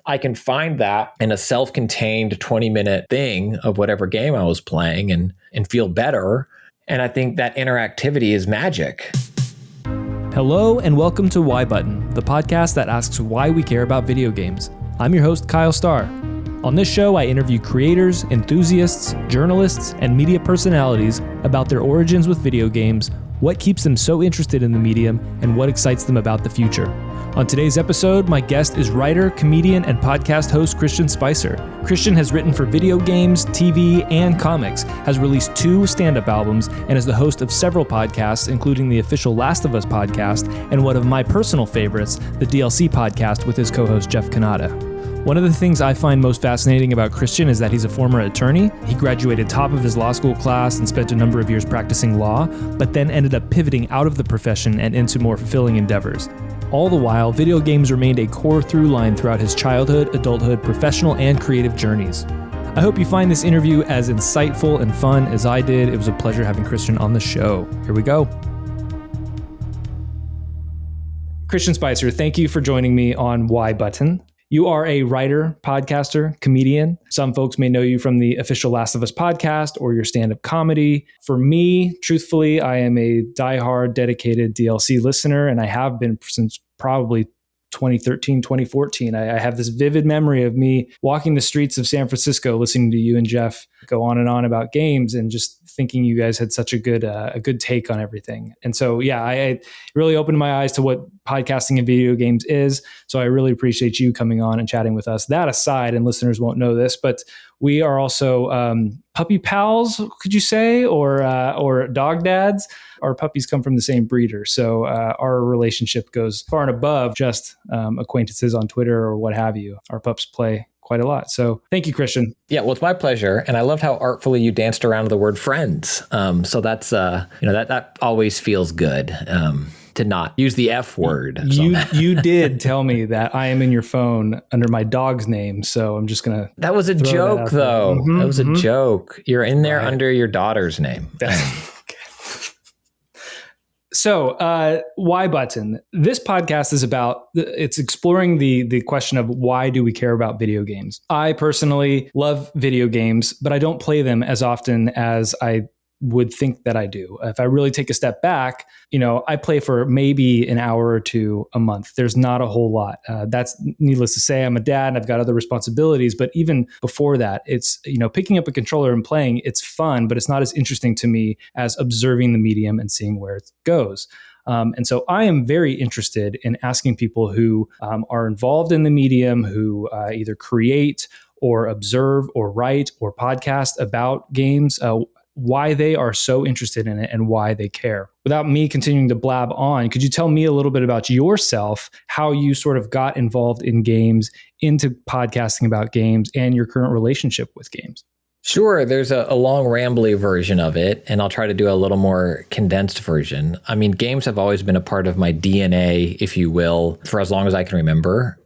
I can find that in a self-contained 20-minute thing of whatever game I was playing and feel better. And I think that interactivity is magic. Hello and welcome to Why Button, the podcast that asks why we care about video games. I'm your host, Kyle Starr. On this show, I interview creators, enthusiasts, journalists, and media personalities about their origins with video games, what keeps them so interested in the medium, and what excites them about the future. On today's episode, my guest is writer, comedian, and podcast host Christian Spicer. Christian has written for video games, TV, and comics, has released 2 stand-up albums, and is the host of several podcasts, including the official Last of Us podcast, and one of my personal favorites, the DLC podcast with his co-host Jeff Cannata. One of the things I find most fascinating about Christian is that he's a former attorney. He graduated top of his law school class and spent a number of years practicing law, but then ended up pivoting out of the profession and into more fulfilling endeavors. All the while, video games remained a core through line throughout his childhood, adulthood, professional, and creative journeys. I hope you find this interview as insightful and fun as I did. It was a pleasure having Christian on the show. Here we go. Christian Spicer, thank you for joining me on Why Button. You are a writer, podcaster, comedian. Some folks may know you from the official Last of Us podcast or your stand-up comedy. For me, truthfully, I am a diehard, dedicated DLC listener, and I have been since probably 2013, 2014. I have this vivid memory of me walking the streets of San Francisco, listening to you and Jeff go on and on about games and just thinking you guys had such a good take on everything. And so, yeah, I really opened my eyes to what podcasting and video games is. So I really appreciate you coming on and chatting with us. That aside, and listeners won't know this, but we are also puppy pals, could you say, or dog dads. Our puppies come from the same breeder. So our relationship goes far and above just acquaintances on Twitter or what have you. Our pups play quite a lot. So thank you, Christian. Yeah, well, it's my pleasure. And I loved how artfully you danced around the word friends. So that's, that always feels good to not use the F word. You did tell me that I am in your phone under my dog's name. So I'm just going to. That was a joke, though. Mm-hmm, that was a joke. You're in there under your daughter's name. So, Why Button? This podcast is it's exploring the question of why do we care about video games? I personally love video games, but I don't play them as often as I would think that I do. If I really take a step back, I play for maybe an hour or 2 a month. There's not a whole lot. That's needless to say. I'm a dad and I've got other responsibilities, but even before that, it's, picking up a controller and playing, it's fun, but it's not as interesting to me as observing the medium and seeing where it goes. And so I am very interested in asking people who are involved in the medium, who either create or observe or write or podcast about games, why they are so interested in it and why they care. Without me continuing to blab on, could you tell me a little bit about yourself, how you sort of got involved in games, into podcasting about games, and your current relationship with games? Sure. There's a long rambly version of it, and I'll try to do a little more condensed version. I mean, games have always been a part of my DNA, if you will, for as long as I can remember.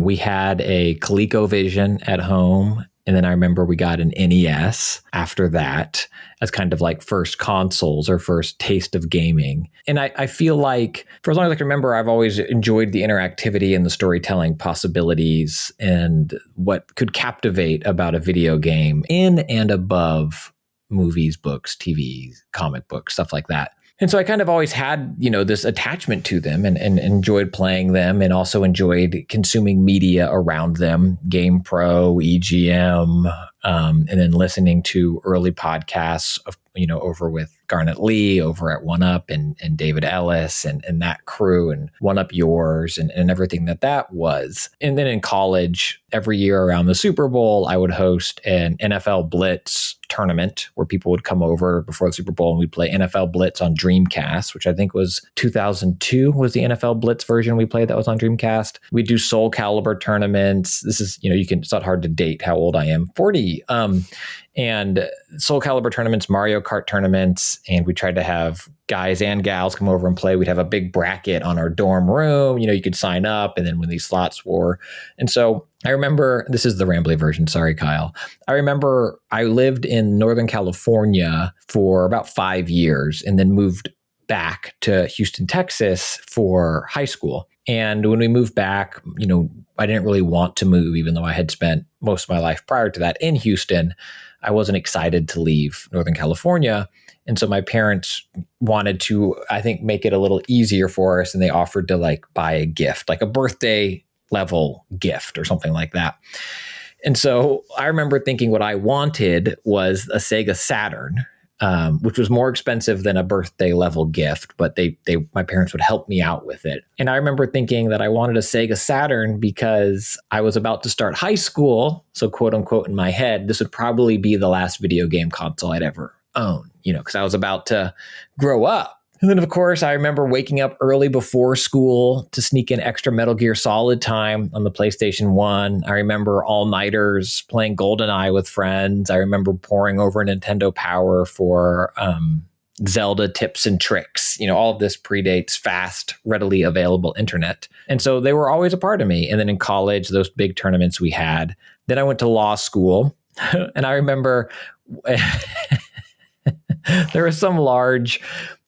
We had a ColecoVision at home. And then I remember we got an NES after that as kind of like first consoles or first taste of gaming. And I feel like for as long as I can remember, I've always enjoyed the interactivity and the storytelling possibilities and what could captivate about a video game in and above movies, books, TV, comic books, stuff like that. And so I kind of always had, this attachment to them and enjoyed playing them and also enjoyed consuming media around them, GamePro, EGM, and then listening to early podcasts of, over with Garnet Lee over at 1UP and David Ellis and that crew and 1UP Yours and everything that was. And then in college, every year around the Super Bowl, I would host an NFL Blitz tournament where people would come over before the Super Bowl and we'd play NFL Blitz on Dreamcast, which I think was 2002 was the NFL Blitz version we played that was on Dreamcast. We do Soul Calibur tournaments. This is, it's not hard to date how old I am, 40. And Soul Calibur tournaments, Mario Kart tournaments, and we tried to have guys and gals come over and play. We'd have a big bracket on our dorm room. You could sign up and then when these slots were. And so I remember, this is the rambly version. Sorry, Kyle. I remember I lived in Northern California for about 5 years and then moved back to Houston, Texas for high school. And when we moved back, I didn't really want to move, even though I had spent most of my life prior to that in Houston. I wasn't excited to leave Northern California. And so my parents wanted to, I think, make it a little easier for us. And they offered to like buy a gift, like a birthday level gift or something like that. And so I remember thinking what I wanted was a Sega Saturn, which was more expensive than a birthday level gift, but my parents would help me out with it. And I remember thinking that I wanted a Sega Saturn because I was about to start high school. So quote unquote, in my head, this would probably be the last video game console I'd ever own, because I was about to grow up. And then, of course, I remember waking up early before school to sneak in extra Metal Gear Solid time on the PlayStation 1. I remember all-nighters playing GoldenEye with friends. I remember poring over Nintendo Power for Zelda tips and tricks. All of this predates fast, readily available internet. And so they were always a part of me. And then in college, those big tournaments we had. Then I went to law school. And I remember there was some large...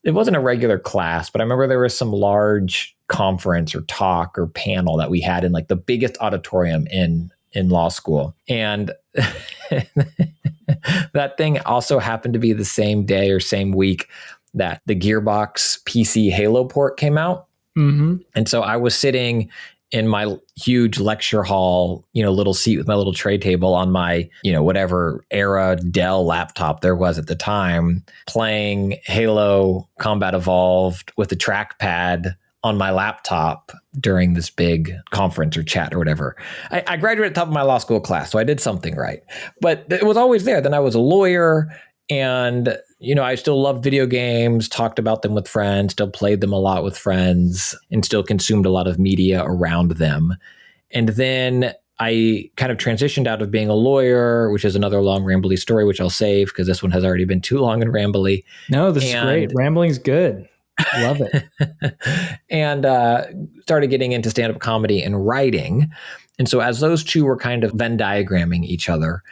It wasn't a regular class, but I remember there was some large conference or talk or panel that we had in like the biggest auditorium in law school. And that thing also happened to be the same day or same week that the Gearbox PC Halo port came out. Mm-hmm. And so I was sitting in my huge lecture hall, little seat with my little tray table on my, whatever era Dell laptop there was at the time, playing Halo Combat Evolved with a trackpad on my laptop during this big conference or chat or whatever. I graduated at the top of my law school class, so I did something right. But it was always there. Then I was a lawyer. And, I still loved video games, talked about them with friends, still played them a lot with friends, and still consumed a lot of media around them. And then I kind of transitioned out of being a lawyer, which is another long rambly story, which I'll save because this one has already been too long and rambly. No, this is great. Rambling's good. Love it. And started getting into stand-up comedy and writing. And so as those two were kind of Venn diagramming each other,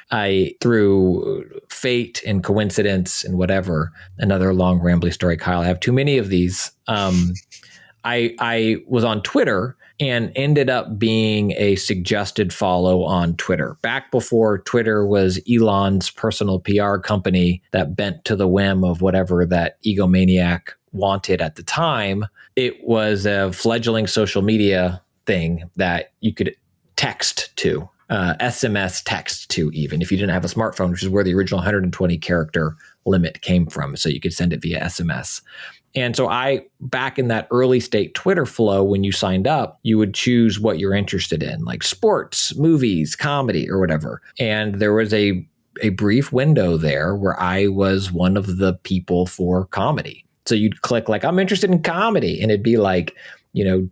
through fate and coincidence and whatever, another long rambly story, Kyle, I have too many of these. I was on Twitter and ended up being a suggested follow on Twitter. Back before Twitter was Elon's personal PR company that bent to the whim of whatever that egomaniac wanted at the time, it was a fledgling social media thing that you could text to, SMS text to, even if you didn't have a smartphone, which is where the original 120 character limit came from. So you could send it via SMS. And so back in that early state Twitter flow, when you signed up, you would choose what you're interested in, like sports, movies, comedy, or whatever. And there was a brief window there where I was one of the people for comedy. So you'd click like, I'm interested in comedy. And it'd be like,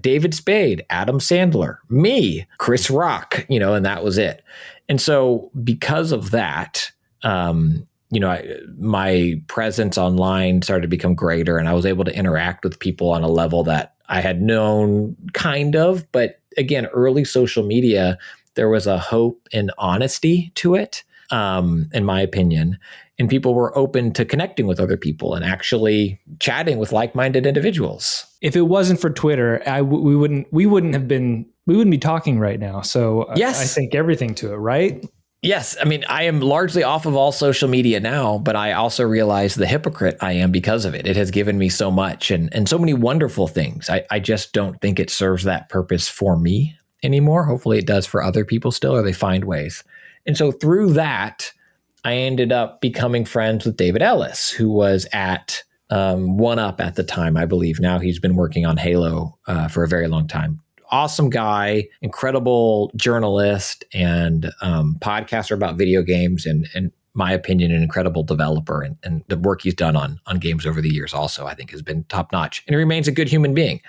David Spade, Adam Sandler, me, Chris Rock, and that was it. And so because of that, my presence online started to become greater, and I was able to interact with people on a level that I had known kind of. But again, early social media, there was a hope and honesty to it, in my opinion. And people were open to connecting with other people and actually chatting with like-minded individuals. If it wasn't for Twitter, we wouldn't be talking right now. So yes. I think everything to it, right? Yes. I mean, I am largely off of all social media now, but I also realize the hypocrite I am because of it. It has given me so much and so many wonderful things. I just don't think it serves that purpose for me anymore. Hopefully it does for other people still, or they find ways. And so through that, I ended up becoming friends with David Ellis, who was at 1UP at the time, I believe. Now he's been working on Halo for a very long time. Awesome guy, incredible journalist and podcaster about video games, and my opinion, an incredible developer. And the work he's done on games over the years also, I think, has been top notch. And he remains a good human being,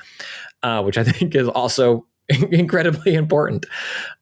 which I think is also incredibly important.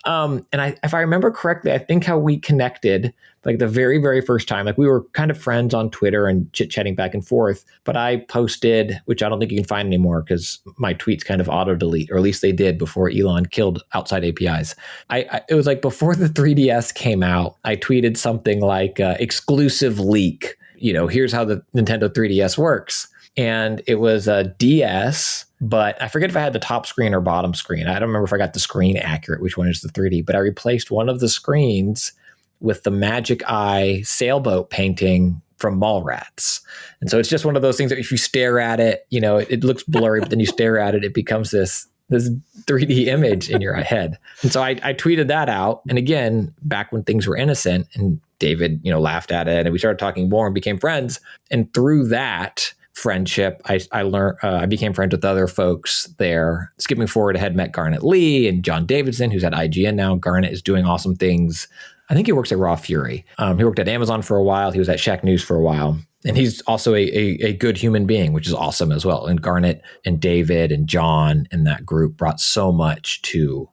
And if I remember correctly, I think how we connected, like the very, very first time, like we were kind of friends on Twitter and chit-chatting back and forth, but I posted, which I don't think you can find anymore because my tweets kind of auto-delete, or at least they did before Elon killed outside APIs. It was like before the 3DS came out, I tweeted something like exclusive leak, here's how the Nintendo 3DS works. and it was a DS, but I forget if I had the top screen or bottom screen. I don't remember if I got the screen accurate, which one is the 3D, but I replaced one of the screens with the Magic Eye sailboat painting from Mallrats. And so it's just one of those things that if you stare at it, it looks blurry, but then you stare at it, it becomes this 3D image in your head. And so I tweeted that out. And again, back when things were innocent, and David, laughed at it, and we started talking more and became friends. And through that friendship, I learned, I became friends with other folks there. Skipping forward, I had met Garnet Lee and John Davidson, who's at IGN now. Garnet is doing awesome things. I think he works at Raw Fury. He worked at Amazon for a while. He was at Shack News for a while. And he's also a good human being, which is awesome as well. And Garnet and David and John and that group brought so much to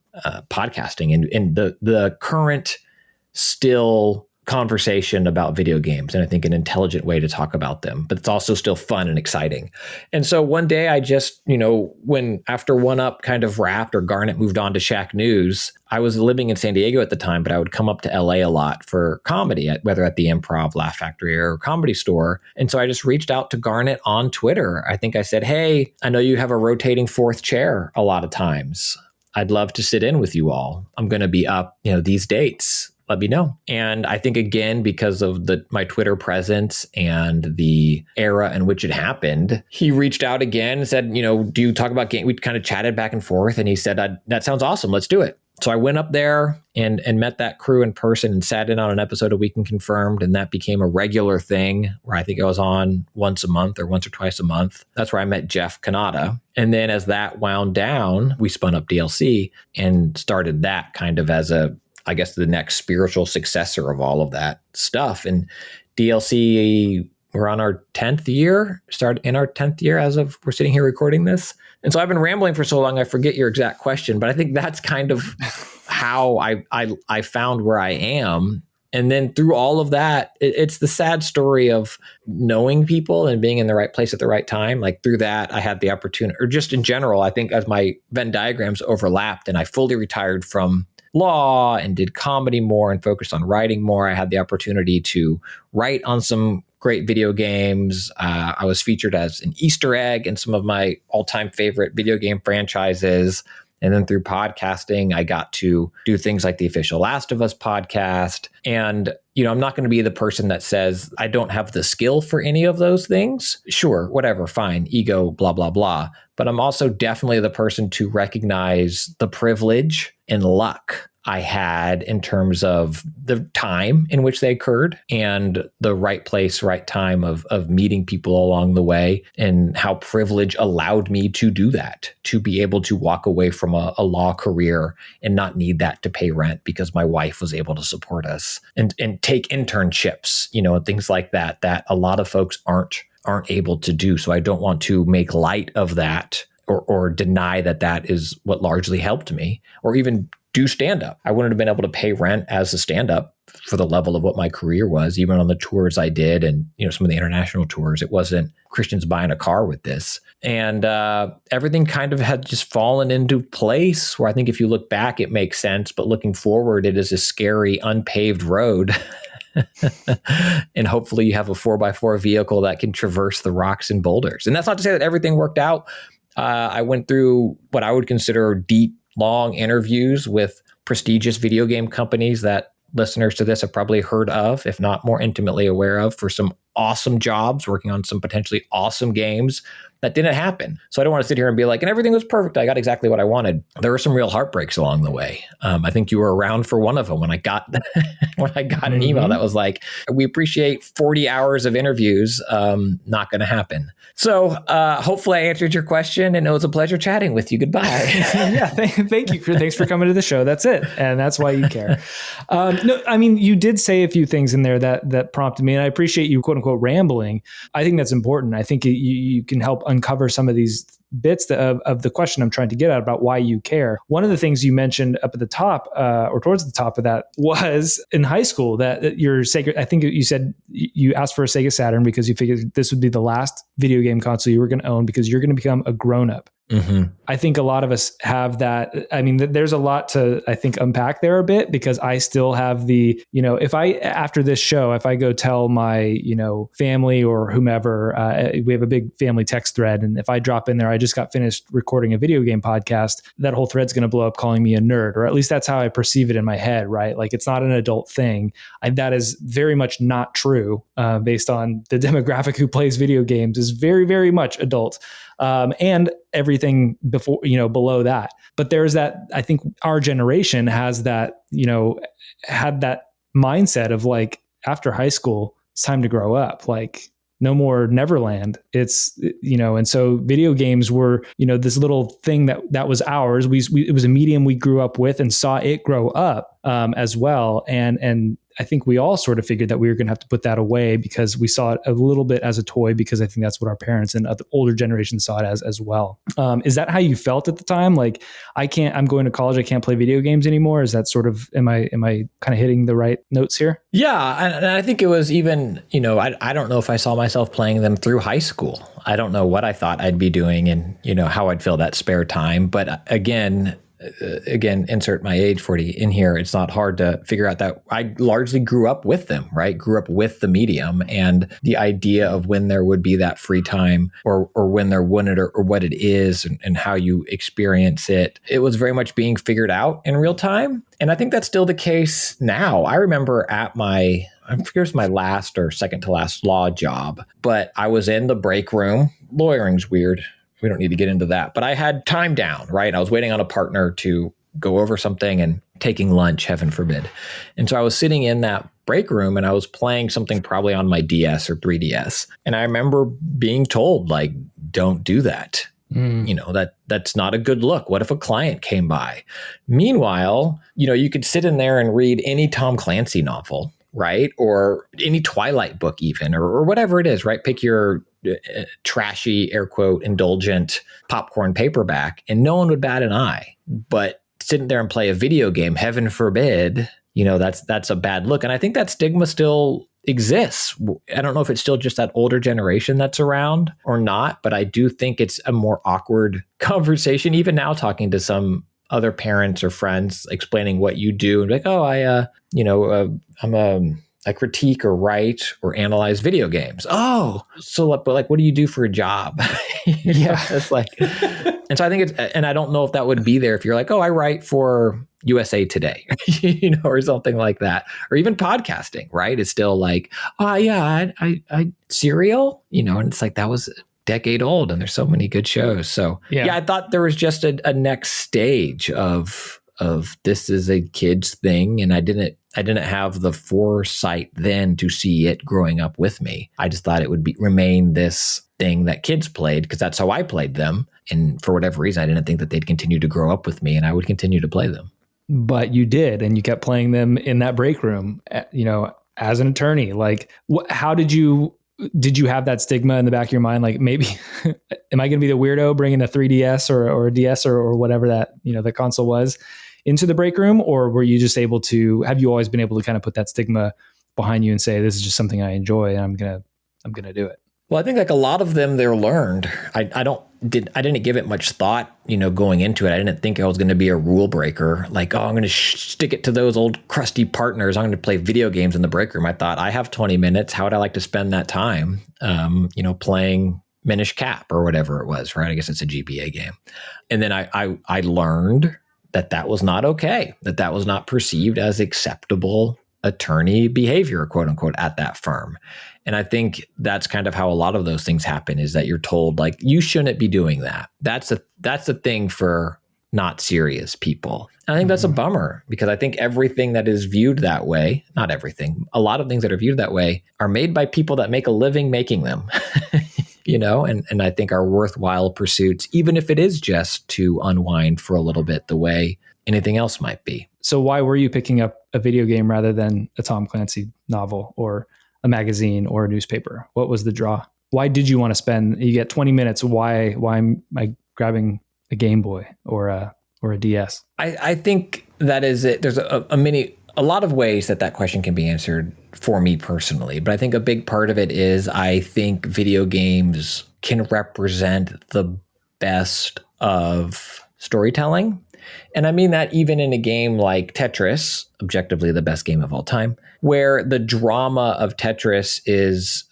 podcasting and the current still conversation about video games, and I think an intelligent way to talk about them, but it's also still fun and exciting. And so one day I just, when after One Up kind of wrapped or Garnet moved on to Shack News, I was living in San Diego at the time, but I would come up to LA a lot for comedy, whether at the Improv, Laugh Factory, or Comedy Store. And so I just reached out to Garnet on Twitter. I think I said, hey, I know you have a rotating fourth chair a lot of times. I'd love to sit in with you all. I'm going to be up, these dates. Let me know. And I think, again, because of my Twitter presence and the era in which it happened, he reached out again and said, do you talk about game? We kind of chatted back and forth, and he said, that sounds awesome. Let's do it. So I went up there and met that crew in person and sat in on an episode of Weekend Confirmed. And that became a regular thing where I think I was on once a month or once or twice a month. That's where I met Jeff Cannata. And then as that wound down, we spun up DLC and started that kind of as I guess the next spiritual successor of all of that stuff. And DLC, we're on our 10th year, started in our 10th year as of we're sitting here recording this. And so I've been rambling for so long, I forget your exact question, but I think that's kind of how I found where I am. And then through all of that, it's the sad story of knowing people and being in the right place at the right time. Like through that, I had the opportunity, or just in general, I think as my Venn diagrams overlapped and I fully retired from law and did comedy more and focused on writing more, I had the opportunity to write on some great video games. I was featured as an Easter egg in some of my all-time favorite video game franchises. And then through podcasting, I got to do things like the official Last of Us podcast. And, I'm not going to be the person that says I don't have the skill for any of those things. Sure, whatever, fine, ego, blah, blah, blah. But I'm also definitely the person to recognize the privilege and luck I had in terms of the time in which they occurred and the right place, right time of meeting people along the way, and how privilege allowed me to do that, to be able to walk away from a law career and not need that to pay rent because my wife was able to support us, and take internships, and things like that a lot of folks aren't able to do. So I don't want to make light of that or deny that is what largely helped me, or even do stand-up. I wouldn't have been able to pay rent as a stand-up for the level of what my career was, even on the tours I did and some of the international tours. It wasn't Christians buying a car with this. And everything kind of had just fallen into place where I think if you look back, it makes sense. But looking forward, it is a scary, unpaved road. And hopefully you have a 4x4 vehicle that can traverse the rocks and boulders. And that's not to say that everything worked out. I went through what I would consider deep, long interviews with prestigious video game companies that listeners to this have probably heard of, if not more intimately aware of, for some awesome jobs working on some potentially awesome games that didn't happen. So I don't want to sit here and be like, and everything was perfect, I got exactly what I wanted. There were some real heartbreaks along the way. I think you were around for one of them when I got an email that was like, we appreciate 40 hours of interviews, not going to happen. So hopefully I answered your question, and it was a pleasure chatting with you. Goodbye. Yeah, thank you. Thanks for coming to the show. That's it. And that's why you care. No, I mean, you did say a few things in there that prompted me, and I appreciate you, quote unquote, rambling. I think that's important. I think you can help uncover some of these bits of the question I'm trying to get at about why you care. One of the things you mentioned up at the top or towards the top of that was in high school that your Sega, I think you said you asked for a Sega Saturn because you figured this would be the last video game console you were going to own because you're going to become a grown-up. I think a lot of us have that. I mean, there's a lot to, I think, unpack there a bit, because I still have the, if after this show, if I go tell my, family or whomever, we have a big family text thread. And if I drop in there, I just got finished recording a video game podcast, that whole thread's going to blow up calling me a nerd, or at least that's how I perceive it in my head, right? Like, it's not an adult thing. That is very much not true, based on the demographic who plays video games is very, very much adult. And everything before, below that. But there's that, I think our generation has that, had that mindset of like, after high school, it's time to grow up. Like, no more Neverland. It's, and so video games were, this little thing that was ours. It was a medium we grew up with and saw it grow up, as well. And I think we all sort of figured that we were going to have to put that away, because we saw it a little bit as a toy, because I think that's what our parents and other older generations saw it as well. Is that how you felt at the time? Like, I'm going to college, I can't play video games anymore. Is that sort of, am I kind of hitting the right notes here? Yeah. And I think it was even, I don't know if I saw myself playing them through high school. I don't know what I thought I'd be doing and, how I'd fill that spare time. But again, insert my age 40 in here. It's not hard to figure out that I largely grew up with them, right? Grew up with the medium, and the idea of when there would be that free time or when there wouldn't, or what it is and how you experience it. It was very much being figured out in real time. And I think that's still the case now. I remember at I forget if it was my last or second to last law job, but I was in the break room. Lawyering's weird. We don't need to get into that, but I had time down, right? I was waiting on a partner to go over something and taking lunch, heaven forbid. And so I was sitting in that break room and I was playing something probably on my DS or 3DS. And I remember being told, like, don't do that. That's not a good look. What if a client came by? Meanwhile, you could sit in there and read any Tom Clancy novel, right? Or any Twilight book even, or whatever it is, right? Pick your trashy, air quote, indulgent popcorn paperback, and no one would bat an eye. But sitting there and play a video game, heaven forbid, that's a bad look. And I think that stigma still exists. I don't know if it's still just that older generation that's around or not, but I do think it's a more awkward conversation. Even now, talking to some other parents or friends, explaining what you do, and like, oh, I critique or write or analyze video games. Oh, so what do you do for a job? Yeah, it's like, and so I think and I don't know if that would be there if you're like, oh, I write for USA Today, or something like that, or even podcasting, right? It's still like, oh yeah, I Serial, and it's like, that was a decade old and there's so many good shows. So yeah I thought there was just a next stage of this is a kid's thing, and I didn't have the foresight then to see it growing up with me. I just thought it would remain this thing that kids played because that's how I played them. And for whatever reason, I didn't think that they'd continue to grow up with me and I would continue to play them. But you did, and you kept playing them in that break room, as an attorney. Like, how did you have that stigma in the back of your mind? Like, maybe, am I going to be the weirdo bringing a 3DS or a DS or whatever that, the console was into the break room? Or were you just have you always been able to kind of put that stigma behind you and say, this is just something I enjoy and I'm going to do it? Well, I think like a lot of them, they're learned. I didn't give it much thought, going into it. I didn't think I was going to be a rule breaker. Like, oh, I'm going to stick it to those old crusty partners. I'm going to play video games in the break room. I thought, I have 20 minutes. How would I like to spend that time? Playing Minish Cap or whatever it was, right? I guess it's a GBA game. And then I learned that was not okay, that was not perceived as acceptable attorney behavior, quote unquote, at that firm. And I think that's kind of how a lot of those things happen, is that you're told, like, you shouldn't be doing that. That's a thing for not serious people. And I think that's a bummer, because I think everything that is viewed that way, not everything, a lot of things that are viewed that way are made by people that make a living making them, and I think are worthwhile pursuits, even if it is just to unwind for a little bit the way anything else might be. So why were you picking up a video game rather than a Tom Clancy novel or a magazine or a newspaper? What was the draw? Why did you want to you get 20 minutes? Why am I grabbing a Game Boy or a DS? I think that is it. There's a lot of ways that question can be answered for me personally, but I think a big part of it is I think video games can represent the best of storytelling. And I mean that even in a game like Tetris, objectively the best game of all time, where the drama of Tetris is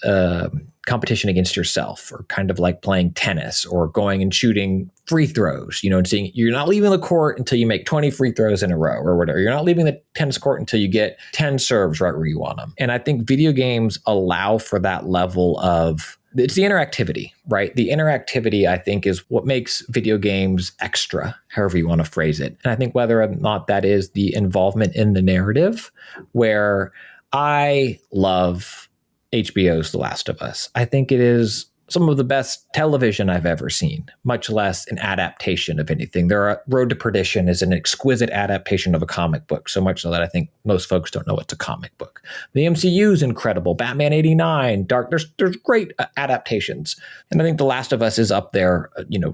competition against yourself, or kind of like playing tennis or going and shooting free throws, and seeing you're not leaving the court until you make 20 free throws in a row or whatever. You're not leaving the tennis court until you get 10 serves right where you want them. And I think video games allow for that level of, it's the interactivity, right? The interactivity, I think, is what makes video games extra, however you want to phrase it. And I think whether or not that is the involvement in the narrative, where I love HBO's The Last of Us. I think it is some of the best television I've ever seen, much less an adaptation of anything. Road to Perdition is an exquisite adaptation of a comic book, so much so that I think most folks don't know it's a comic book. The MCU is incredible. Batman 89, Dark, there's great adaptations. And I think The Last of Us is up there,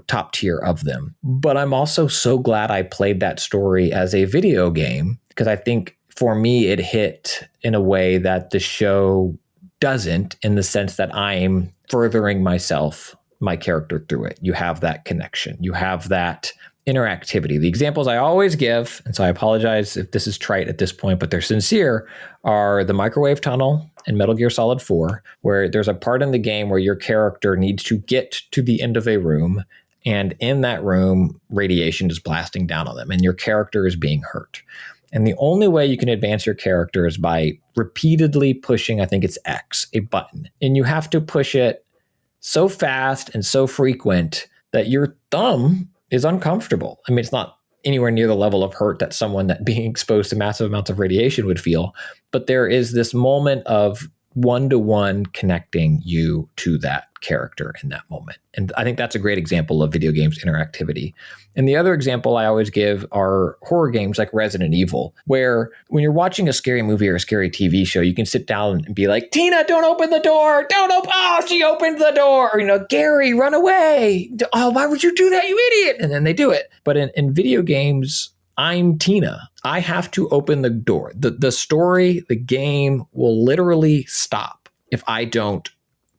top tier of them. But I'm also so glad I played that story as a video game, because I think for me, it hit in a way that the show doesn't, in the sense that I'm furthering my character through it. You have that connection. You have that interactivity. The examples I always give, and so I apologize if this is trite at this point, but they're sincere, are the microwave tunnel in Metal Gear Solid 4, where there's a part in the game where your character needs to get to the end of a room, and in that room, radiation is blasting down on them, and your character is being hurt. And the only way you can advance your character is by repeatedly pushing, I think it's X, a button. And you have to push it so fast and so frequent that your thumb is uncomfortable. I mean, it's not anywhere near the level of hurt that someone that being exposed to massive amounts of radiation would feel. But there is this moment of one-to-one connecting you to that character in that moment. And I think that's a great example of video games interactivity. And the other example I always give are horror games like Resident Evil, where when you're watching a scary movie or a scary TV show, you can sit down and be like, Tina, don't open the door. Don't open. Oh, she opened the door. Or, Gary, run away. Oh, why would you do that, you idiot? And then they do it. But in video games, I'm Tina. I have to open the door. The story, the game will literally stop if I don't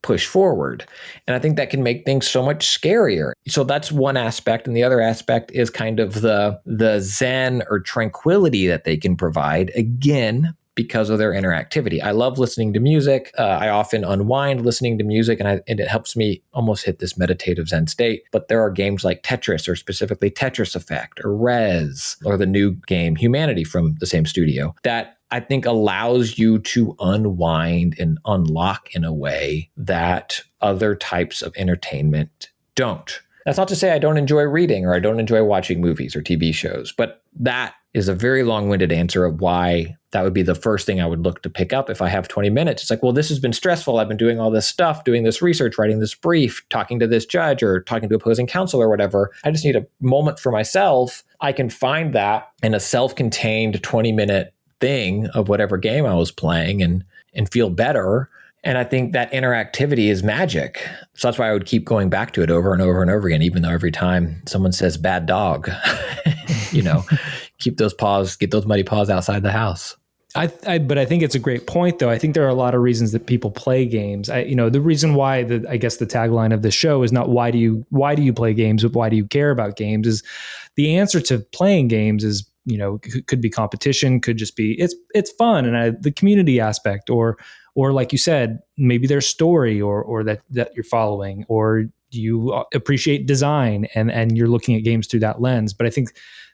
push forward. And I think that can make things so much scarier. So that's one aspect. And the other aspect is kind of the zen or tranquility that they can provide, again, because of their interactivity. I love listening to music. I often unwind listening to music, and it helps me almost hit this meditative zen state. But there are games like Tetris, or specifically Tetris Effect, or Rez, or the new game Humanity from the same studio, that I think allows you to unwind and unlock in a way that other types of entertainment don't. That's not to say I don't enjoy reading or I don't enjoy watching movies or TV shows, but that is a very long-winded answer of why that would be the first thing I would look to pick up if I have 20 minutes. It's like, well, this has been stressful. I've been doing all this stuff, doing this research, writing this brief, talking to this judge or talking to opposing counsel or whatever. I just need a moment for myself. I can find that in a self-contained 20-minute thing of whatever game I was playing and feel better. And I think that interactivity is magic. So that's why I would keep going back to it over and over and over again, even though every time someone says bad dog, keep those paws, get those muddy paws outside the house. But I think it's a great point, though. I think there are a lot of reasons that people play games. The reason why I guess the tagline of the show is not why do you play games, but why do you care about games? Is the answer to playing games is, could be competition, could just be it's fun and the community aspect, or like you said, maybe there's story or that you're following, or you appreciate design and you're looking at games through that lens. But I think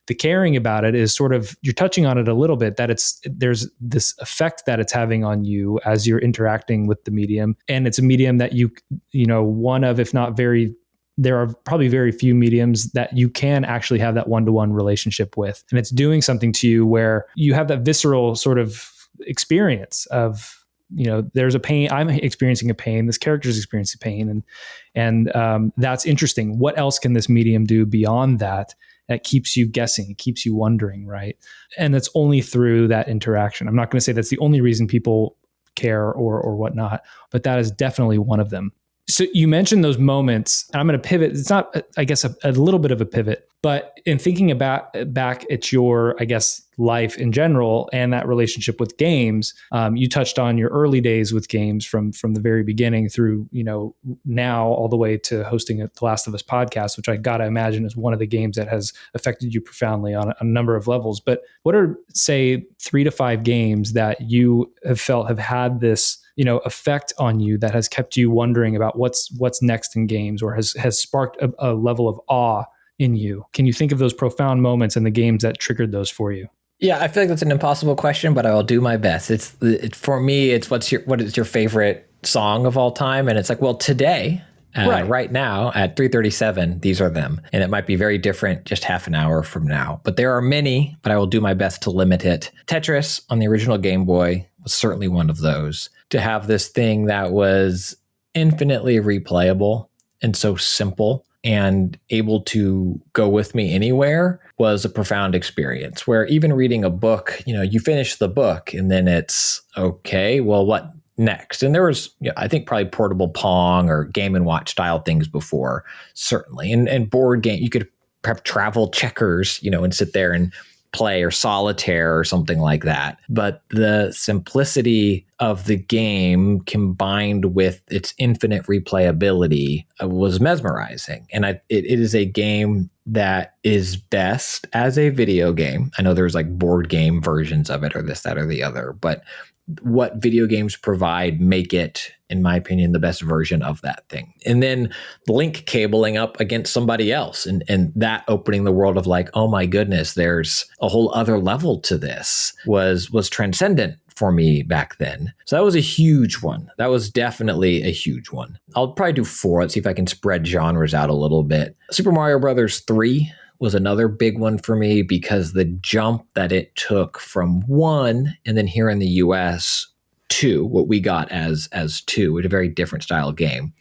the caring about it is sort of, you're touching on it a little bit, that there's this effect that it's having on you as you're interacting with the medium. And it's a medium that one of, if not very, there are probably very few mediums that you can actually have that one-to-one relationship with. And it's doing something to you where you have that visceral sort of experience of, there's a pain. I'm experiencing a pain. This character is experiencing pain, and that's interesting. What else can this medium do beyond that? That keeps you guessing. It keeps you wondering, right? And that's only through that interaction. I'm not going to say that's the only reason people care or whatnot, but that is definitely one of them. So you mentioned those moments, and I'm going to pivot. It's not, I guess, a little bit of a pivot. But in thinking about back at your, I guess, life in general and that relationship with games, you touched on your early days with games from the very beginning through, now all the way to hosting The Last of Us podcast, which I gotta imagine is one of the games that has affected you profoundly on a number of levels. But what are, say, 3 to 5 games that you have felt have had this effect on you that has kept you wondering about what's next in games, or has sparked a level of awe in you? Can you think of those profound moments in the games that triggered those for you? Yeah, I feel like that's an impossible question, but I will do my best. For me, it's what is your favorite song of all time? And it's like, well, today, right now at 3:37, these are them. And it might be very different just half an hour from now. But there are many, but I will do my best to limit it. Tetris on the original Game Boy was certainly one of those. To have this thing that was infinitely replayable and so simple and able to go with me anywhere was a profound experience, where even reading a book, you finish the book and then it's okay, well, what next? And there was, I think probably portable Pong or Game & Watch style things before, certainly. And board game, you could have travel checkers, and sit there and play, or solitaire or something like that. But the simplicity of the game combined with its infinite replayability was mesmerizing. And it is a game that is best as a video game. I know there's like board game versions of it, or this, that, or the other, but what video games provide make it, in my opinion, the best version of that thing. And then link cabling up against somebody else, and that opening the world of like, oh my goodness, there's a whole other level to this was transcendent for me back then. So that was a huge one. That was definitely a huge one. I'll probably do 4. Let's see if I can spread genres out a little bit. Super Mario Brothers 3 was another big one for me, because the jump that it took from 1 and then here in the US 2, what we got as 2, was a very different style of game.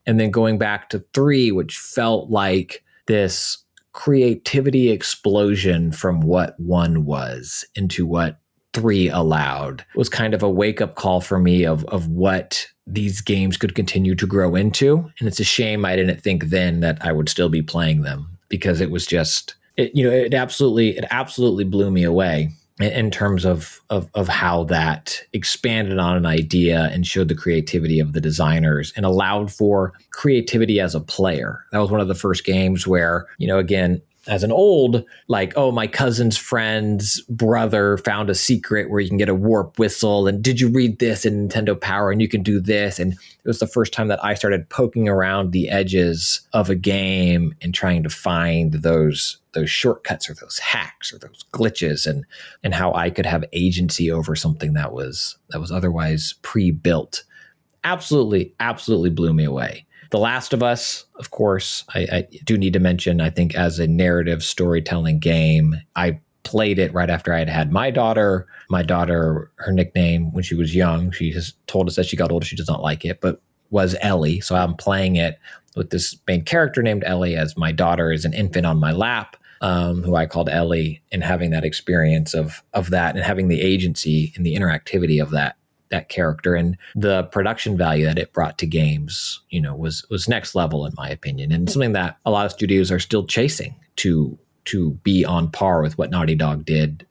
And then going back to 3, which felt like this creativity explosion from what 1 was into what 3 allowed, was kind of a wake-up call for me of what these games could continue to grow into. And it's a shame I didn't think then that I would still be playing them, because it was just, it absolutely blew me away in terms of how that expanded on an idea and showed the creativity of the designers and allowed for creativity as a player. That was one of the first games where, again, as an old, like, oh, my cousin's friend's brother found a secret where you can get a warp whistle, and did you read this in Nintendo Power, and you can do this. And it was the first time that I started poking around the edges of a game and trying to find those shortcuts or those hacks or those glitches, and how I could have agency over something that was otherwise pre-built. Absolutely blew me away. The Last of Us, of course, I do need to mention, I think as a narrative storytelling game, I played it right after I had had my daughter. My daughter, her nickname when she was young, she has told us that she got older, she does not like it, but was Ellie. So I'm playing it with this main character named Ellie, as my daughter is an infant on my lap, who I called Ellie, and having that experience of that, and having the agency and the interactivity of that character, and the production value that it brought to games, was next level in my opinion, and something that a lot of studios are still chasing to be on par with what Naughty Dog did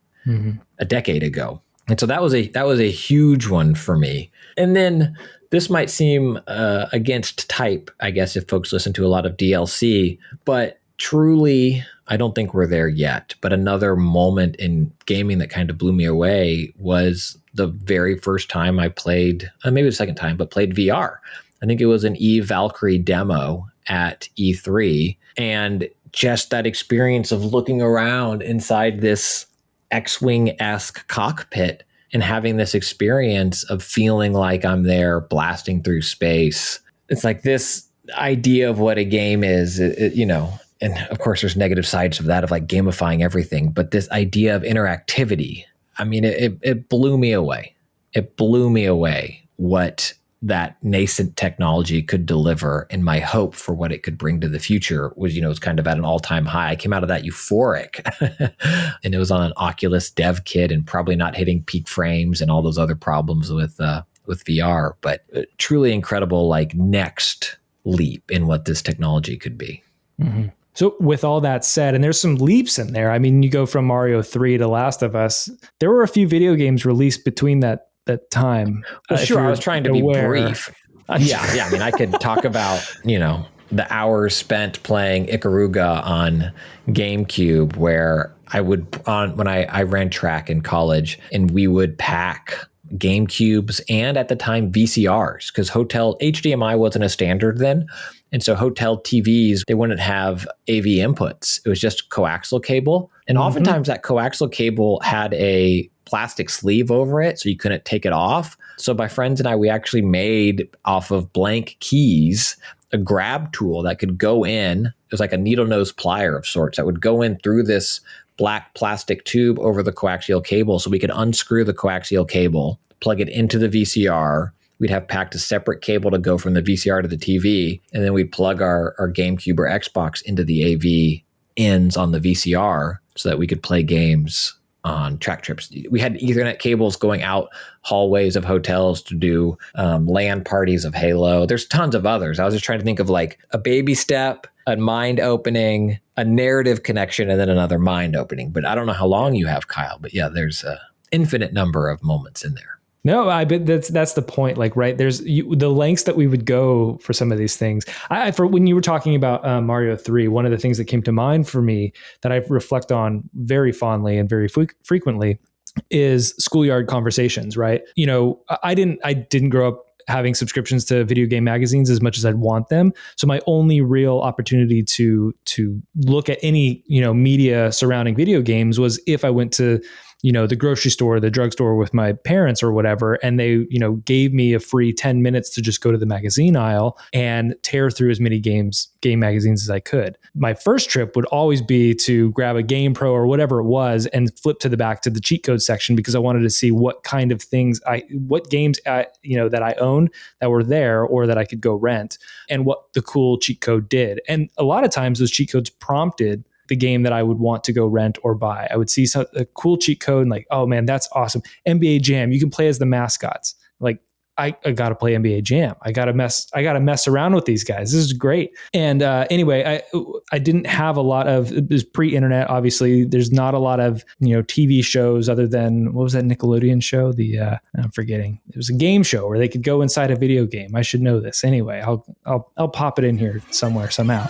a decade ago. And so that was a huge one for me. And then this might seem against type, I guess, if folks listen to a lot of DLC, but truly, I don't think we're there yet. But another moment in gaming that kind of blew me away was the very first time I played, maybe the second time, but played VR. I think it was an Eve Valkyrie demo at E3. And just that experience of looking around inside this X-Wing-esque cockpit and having this experience of feeling like I'm there blasting through space. It's like this idea of what a game is, and of course there's negative sides of that, of like gamifying everything, but this idea of interactivity, I mean, it blew me away. It blew me away what that nascent technology could deliver, and my hope for what it could bring to the future was, was kind of at an all-time high. I came out of that euphoric, and it was on an Oculus dev kit and probably not hitting peak frames and all those other problems with VR, but truly incredible, like next leap in what this technology could be. Mm-hmm. So with all that said, and there's some leaps in there. I mean, you go from Mario 3 to Last of Us. There were a few video games released between that time. Well, sure. I was trying to be brief. Yeah. I mean, I could talk about, the hours spent playing Ikaruga on GameCube, where when I ran track in college, and we would pack GameCubes and at the time VCRs, because hotel HDMI wasn't a standard then. And so hotel TVs, they wouldn't have AV inputs. It was just coaxial cable. And oftentimes that coaxial cable had a plastic sleeve over it, so you couldn't take it off. So my friends and I, we actually made off of blank keys a grab tool that could go in. It was like a needle nose plier of sorts that would go in through this black plastic tube over the coaxial cable. So we could unscrew the coaxial cable, plug it into the VCR. We'd have packed a separate cable to go from the VCR to the TV. And then we'd plug our GameCube or Xbox into the AV ends on the VCR so that we could play games on track trips. We had Ethernet cables going out hallways of hotels to do LAN parties of Halo. There's tons of others. I was just trying to think of like a baby step, a mind opening, a narrative connection, and then another mind opening. But I don't know how long you have, Kyle. But yeah, there's an infinite number of moments in there. No, I bet that's the point. Like, right, there's the lengths that we would go for some of these things. For when you were talking about Mario 3, one of the things that came to mind for me that I reflect on very fondly and very frequently is schoolyard conversations. Right, I didn't grow up having subscriptions to video game magazines as much as I'd want them. So my only real opportunity to look at any media surrounding video games was if I went to the grocery store, the drugstore with my parents or whatever, and they, gave me a free 10 minutes to just go to the magazine aisle and tear through as many game magazines as I could. My first trip would always be to grab a Game Pro or whatever it was and flip to the back to the cheat code section, because I wanted to see what kind of things what games that I owned that were there or that I could go rent, and what the cool cheat code did. And a lot of times those cheat codes prompted the game that I would want to go rent or buy. I would see a cool cheat code and like, oh man, that's awesome. NBA Jam, you can play as the mascots. Like, I got to play NBA Jam. I got to mess around with these guys. This is great. And anyway, I didn't have a lot of, it was pre-internet. Obviously, there's not a lot of TV shows other than, what was that Nickelodeon show? I'm forgetting. It was a game show where they could go inside a video game. I should know this. Anyway, I'll pop it in here somewhere somehow.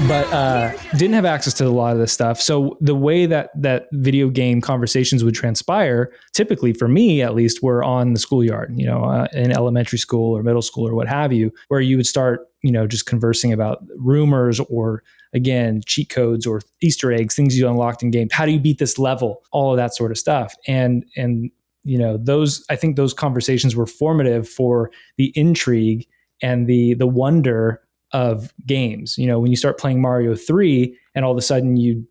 But didn't have access to a lot of this stuff. So the way that video game conversations would transpire, typically for me at least, were on the schoolyard, in elementary school or middle school or what have you, where you would start, just conversing about rumors or, again, cheat codes or Easter eggs, things you unlocked in games. How do you beat this level? All of that sort of stuff. And I think those conversations were formative for the intrigue and the wonder of games. When you start playing Mario 3 and all of a sudden you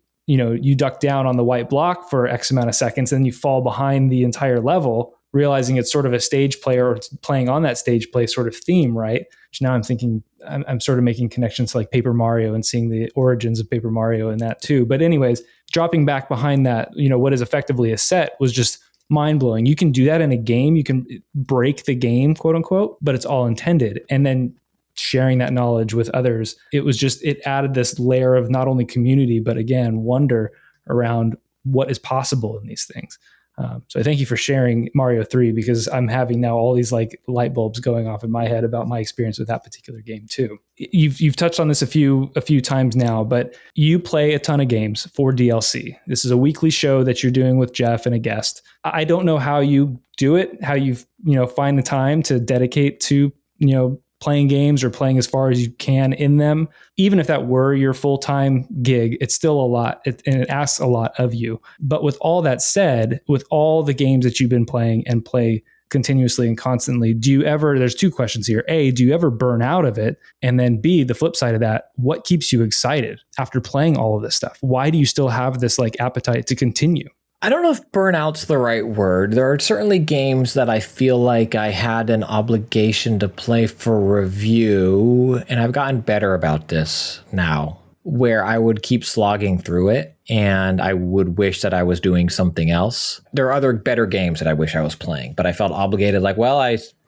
duck down on the white block for X amount of seconds and you fall behind the entire level, realizing it's sort of a stage play or it's playing on that stage play sort of theme, right? Which now I'm thinking I'm sort of making connections to like Paper Mario and seeing the origins of Paper Mario in that too. But anyways, dropping back behind that, what is effectively a set was just mind-blowing. You can do that in a game. You can break the game, quote unquote, but it's all intended. And then sharing that knowledge with others, it added this layer of not only community, but again, wonder around what is possible in these things. So I thank you for sharing Mario 3, because I'm having now all these like light bulbs going off in my head about my experience with that particular game too. You've touched on this a few times now, but you play a ton of games for DLC. This is a weekly show that you're doing with Jeff and a guest. I don't know how you do it, how you find the time to dedicate to playing games or playing as far as you can in them. Even if that were your full-time gig, it's still a lot, and it asks a lot of you. But with all that said, with all the games that you've been playing and play continuously and constantly, there's two questions here. A, do you ever burn out of it? And then B, the flip side of that, what keeps you excited after playing all of this stuff? Why do you still have this like appetite to continue? I don't know if burnout's the right word. There are certainly games that I feel like I had an obligation to play for review, and I've gotten better about this now. where I would keep slogging through it and I would wish that I was doing something else. There are other better games that I wish I was playing, but I felt obligated, like, well,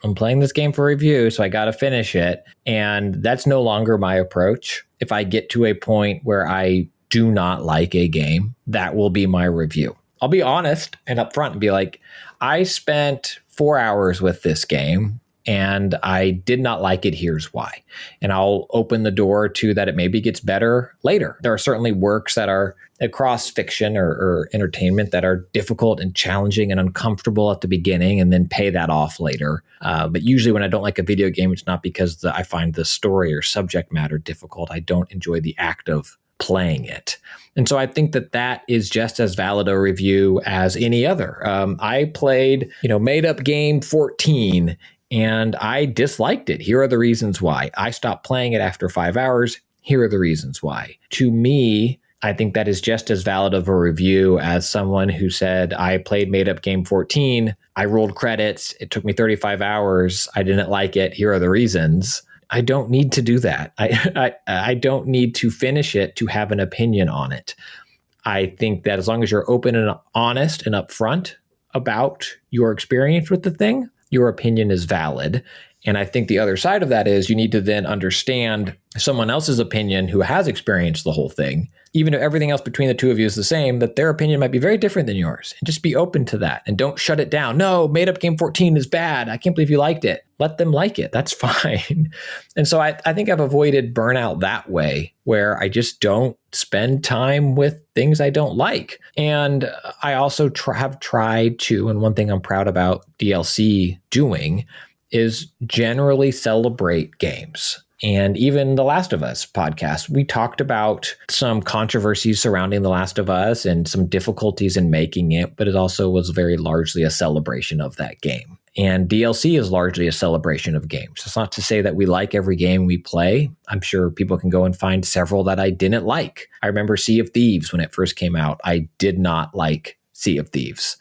I'm playing this game for review, so I got to finish it. And that's no longer my approach. If I get to a point where I do not like a game, that will be my review. I'll be honest and upfront and be like, I spent 4 hours with this game and I did not like it. Here's why. And I'll open the door to that it maybe gets better later. There are certainly works that are across fiction or entertainment that are difficult and challenging and uncomfortable at the beginning and then pay that off later. But usually when I don't like a video game, it's not because I find the story or subject matter difficult. I don't enjoy the act of playing it. And so I think that is just as valid a review as any other. I played, made up game 14 and I disliked it. Here are the reasons why. I stopped playing it after 5 hours. Here are the reasons why. To me, I think that is just as valid of a review as someone who said, I played made up game 14. I rolled credits. It took me 35 hours. I didn't like it. Here are the reasons. I don't need to do that. I don't need to finish it to have an opinion on it. I think that as long as you're open and honest and upfront about your experience with the thing, your opinion is valid. And I think the other side of that is you need to then understand someone else's opinion who has experienced the whole thing, even if everything else between the two of you is the same, that their opinion might be very different than yours. And just be open to that and don't shut it down. No, made up game 14 is bad. I can't believe you liked it. Let them like it. That's fine. And so I think I've avoided burnout that way, where I just don't spend time with things I don't like. And I also have tried to, and one thing I'm proud about DLC doing is generally celebrate games. And even The Last of Us podcast, we talked about some controversies surrounding The Last of Us and some difficulties in making it, but it also was very largely a celebration of that game. And DLC is largely a celebration of games. It's not to say that we like every game we play. I'm sure people can go and find several that I didn't like. I remember Sea of Thieves when it first came out. I did not like Sea of Thieves.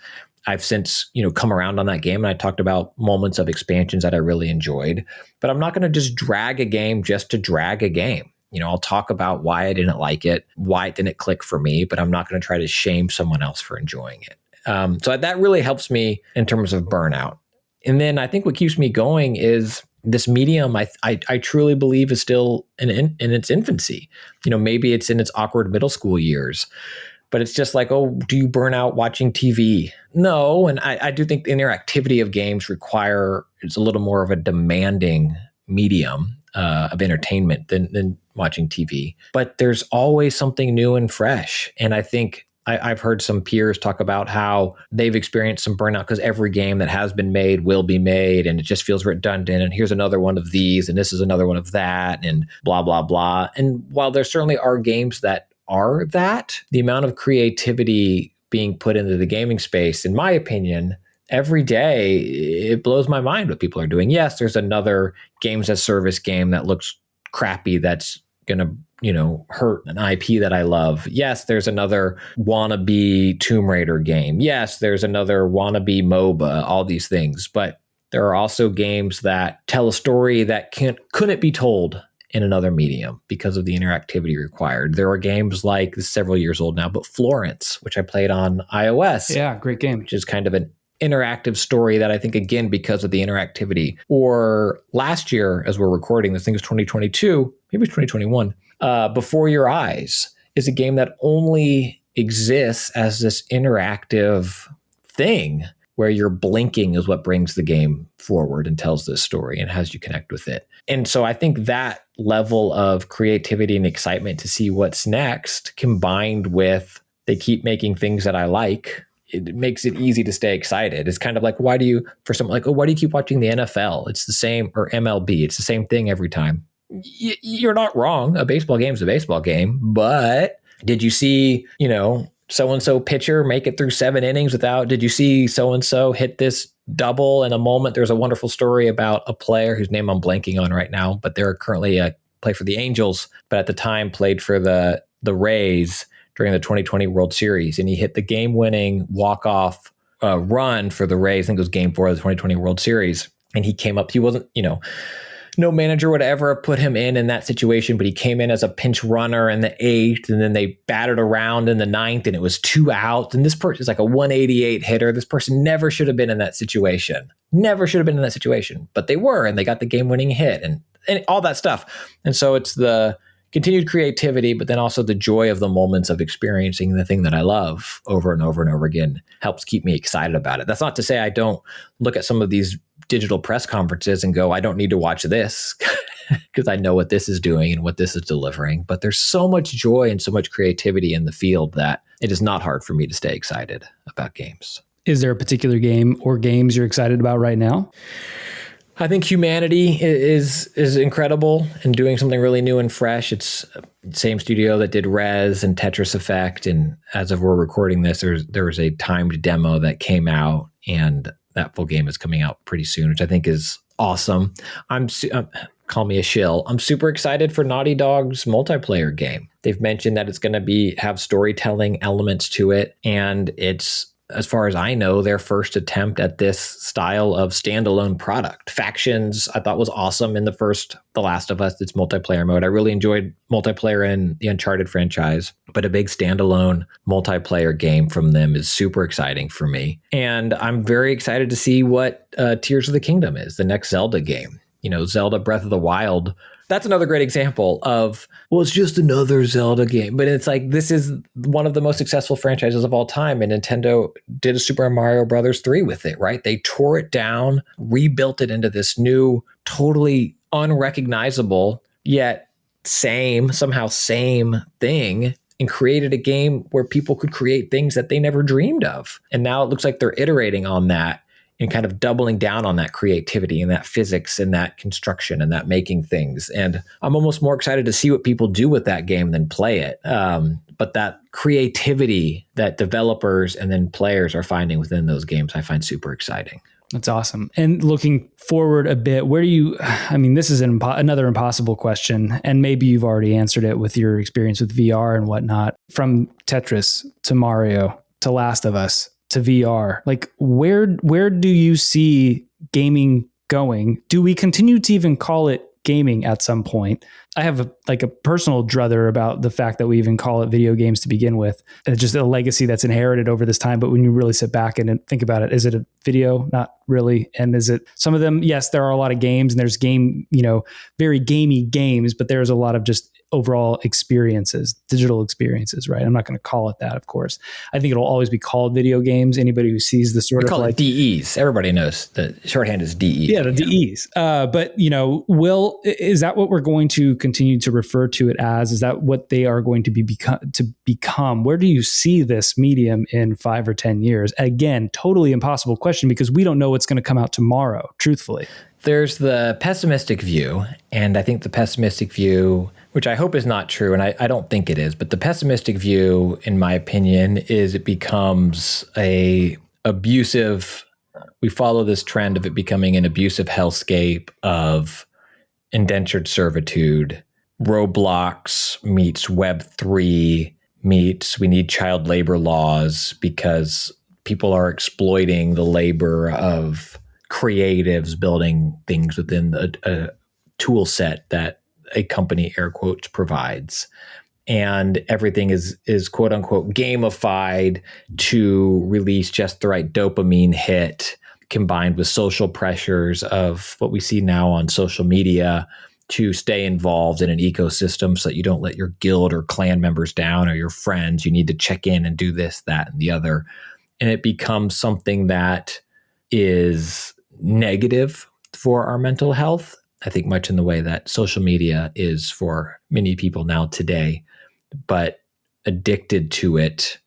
I've since, come around on that game, and I talked about moments of expansions that I really enjoyed. But I'm not going to just drag a game just to drag a game. I'll talk about why I didn't like it, why it didn't click for me, but I'm not going to try to shame someone else for enjoying it. So that really helps me in terms of burnout. And then I think what keeps me going is this medium I truly believe is still in its infancy. Maybe it's in its awkward middle school years. But it's just like, oh, do you burn out watching TV? No. And I do think the interactivity of games it's a little more of a demanding medium of entertainment than watching TV. But there's always something new and fresh. And I think I've heard some peers talk about how they've experienced some burnout because every game that has been made will be made, and it just feels redundant. And here's another one of these, and this is another one of that, and blah, blah, blah. And while there certainly are games that are that, the amount of creativity being put into the gaming space, in my opinion, every day, it blows my mind what people are doing. Yes, there's another games as service game that looks crappy that's going to, hurt an IP that I love. Yes, there's another wannabe Tomb Raider game. Yes, there's another wannabe MOBA, all these things. But there are also games that tell a story that couldn't be told in another medium because of the interactivity required. There are games like, this is several years old now, but Florence, which I played on iOS. Yeah, great game. Which is kind of an interactive story that I think, again, because of the interactivity. Or last year, as we're recording, this thing is 2022, maybe it's 2021, Before Your Eyes is a game that only exists as this interactive thing where you're blinking is what brings the game forward and tells this story and has you connect with it. And so I think that level of creativity and excitement to see what's next, combined with they keep making things that I like, it makes it easy to stay excited. It's kind of like, why do you keep watching the NFL? It's the same, or MLB. It's the same thing every time. You're not wrong. A baseball game is a baseball game, but did you see, so-and-so pitcher make it through 7 innings did you see so-and-so hit this double in a moment? There's a wonderful story about a player whose name I'm blanking on right now, but they're currently play for the Angels, but at the time played for the Rays during the 2020 World Series. And he hit the game-winning walk-off run for the Rays. I think it was game 4 of the 2020 World Series. And he came up, he wasn't, no manager would ever have put him in that situation, but he came in as a pinch runner in the 8th, and then they batted around in the 9th, and it was 2 outs. And this person is like a 188 hitter. This person never should have been in that situation. Never should have been in that situation, but they were, and they got the game-winning hit and all that stuff. And so it's the continued creativity, but then also the joy of the moments of experiencing the thing that I love over and over and over again helps keep me excited about it. That's not to say I don't look at some of these digital press conferences and go, I don't need to watch this because I know what this is doing and what this is delivering. But there's so much joy and so much creativity in the field that it is not hard for me to stay excited about games. Is there a particular game or games you're excited about right now? I think Humanity is incredible and doing something really new and fresh. It's the same studio that did Rez and Tetris Effect. And as of we're recording this, there was a timed demo that came out, and that full game is coming out pretty soon, which I think is awesome. Call me a shill. I'm super excited for Naughty Dog's multiplayer game. They've mentioned that it's going to have storytelling elements to it, and it's, as far as I know, their first attempt at this style of standalone product. Factions, I thought was awesome in The Last of Us, its multiplayer mode. I really enjoyed multiplayer in the Uncharted franchise, but a big standalone multiplayer game from them is super exciting for me. And I'm very excited to see what Tears of the Kingdom is, the next Zelda game. Zelda Breath of the Wild. That's another great example of, well, it's just another Zelda game. But it's like, this is one of the most successful franchises of all time. And Nintendo did a Super Mario Brothers 3 with it, right? They tore it down, rebuilt it into this new, totally unrecognizable, yet somehow same thing, and created a game where people could create things that they never dreamed of. And now it looks like they're iterating on that and kind of doubling down on that creativity and that physics and that construction and that making things. And I'm almost more excited to see what people do with that game than play it. But that creativity that developers and then players are finding within those games, I find super exciting. That's awesome. And looking forward a bit, this is another impossible question, and maybe you've already answered it with your experience with VR and whatnot. From Tetris to Mario to Last of Us to VR, like where do you see gaming going? Do we continue to even call it gaming at some point? I have a personal druther about the fact that we even call it video games to begin with. It's just a legacy that's inherited over this time. But when you really sit back and think about it, is it a video? Not really. And is it some of them? Yes, there are a lot of games, and there's very gamey games, but there's a lot of just overall experiences, digital experiences, right? I'm not going to call it that, of course. I think it'll always be called video games. Anybody who sees the sort we call it DEs. Everybody knows the shorthand is DE. Yeah, the DEs. But is that what we're going to continue to refer to it as? Is that what they are going to become? Where do you see this medium in 5 or 10 years? Again, totally impossible question because we don't know what's going to come out tomorrow, truthfully. There's the pessimistic view, and I think the pessimistic view, which I hope is not true, and I don't think it is, but the pessimistic view, in my opinion, is it becomes we follow this trend of it becoming an abusive hellscape of indentured servitude. Roblox meets Web3 meets we need child labor laws because people are exploiting the labor of creatives building things within a tool set that a company, air quotes, provides. And everything is quote unquote gamified to release just the right dopamine hit, combined with social pressures of what we see now on social media to stay involved in an ecosystem so that you don't let your guild or clan members down or your friends. You need to check in and do this, that, and the other. And it becomes something that is negative for our mental health, I think much in the way that social media is for many people now today, but addicted to it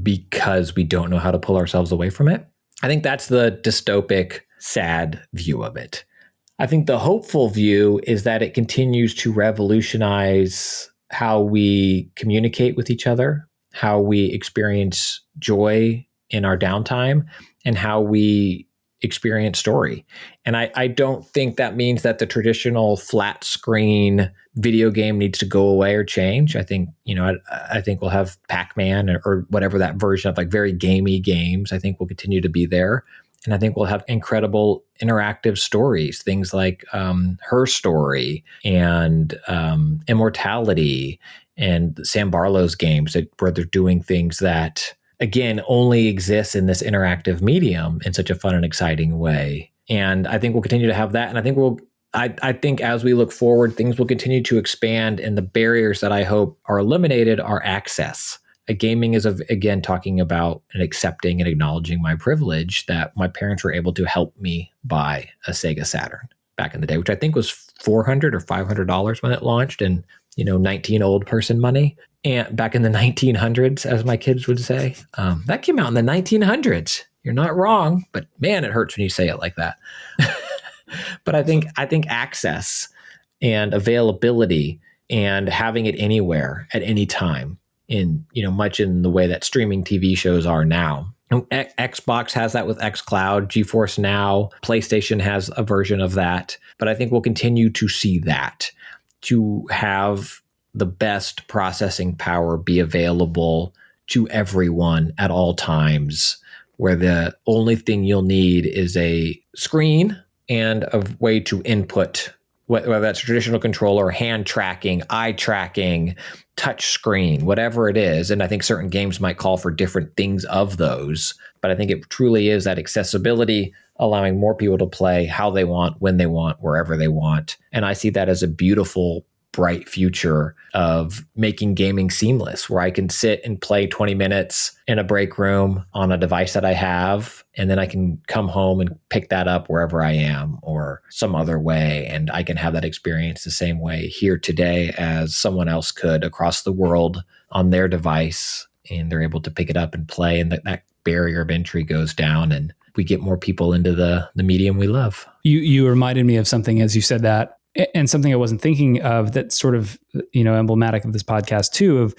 because we don't know how to pull ourselves away from it. I think that's the dystopic, sad view of it. I think the hopeful view is that it continues to revolutionize how we communicate with each other, how we experience joy in our downtime, and how we experience story. And I don't think that means that the traditional flat screen video game needs to go away or change. I think, I think we'll have Pac-Man or whatever that version of like very gamey games, I think will continue to be there. And I think we'll have incredible interactive stories, things like Her Story and Immortality and Sam Barlow's games where they're doing things that, again, only exist in this interactive medium in such a fun and exciting way. And I think we'll continue to have that. And I think as we look forward, things will continue to expand, and the barriers that I hope are eliminated are access. Gaming is, again, talking about and accepting and acknowledging my privilege that my parents were able to help me buy a Sega Saturn back in the day, which I think was $400 or $500 when it launched, and 19 old person money. And back in the 1900s, as my kids would say, that came out in the 1900s. You're not wrong, but man, it hurts when you say it like that. But I think access and availability and having it anywhere at any time, in much in the way that streaming TV shows are now. Xbox has that with xCloud, GeForce Now, PlayStation has a version of that. But I think we'll continue to see that, to have the best processing power be available to everyone at all times, where the only thing you'll need is a screen and a way to input, whether that's traditional controller, hand tracking, eye tracking, touch screen, whatever it is. And I think certain games might call for different things of those, but I think it truly is that accessibility, allowing more people to play how they want, when they want, wherever they want. And I see that as a beautiful, bright future of making gaming seamless, where I can sit and play 20 minutes in a break room on a device that I have, and then I can come home and pick that up wherever I am or some other way. And I can have that experience the same way here today as someone else could across the world on their device, and they're able to pick it up and play, and that barrier of entry goes down, and we get more people into the medium we love. You reminded me of something as you said that, and something I wasn't thinking of that's sort of, emblematic of this podcast too, of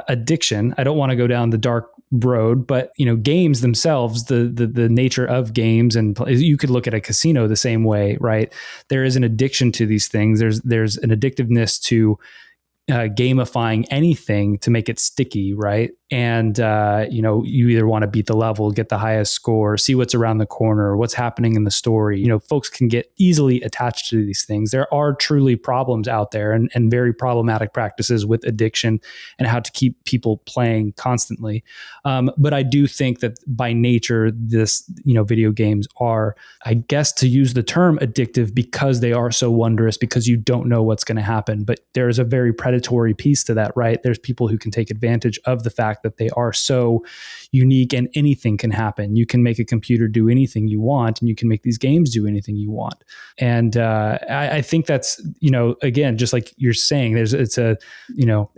addiction. I don't want to go down the dark road, but games themselves, the nature of games, and you could look at a casino the same way, right? There is an addiction to these things. There's an addictiveness to gamifying anything to make it sticky, right? And you either want to beat the level, get the highest score, see what's around the corner, what's happening in the story. Folks can get easily attached to these things. There are truly problems out there, and very problematic practices with addiction and how to keep people playing constantly. But I do think that by nature, this video games are, I guess, to use the term addictive, because they are so wondrous, because you don't know what's going to happen. But there is a very predatory piece to that, right? There's people who can take advantage of the fact that they are so unique and anything can happen. You can make a computer do anything you want, and you can make these games do anything you want. And I think that's, again, just like you're saying, it's a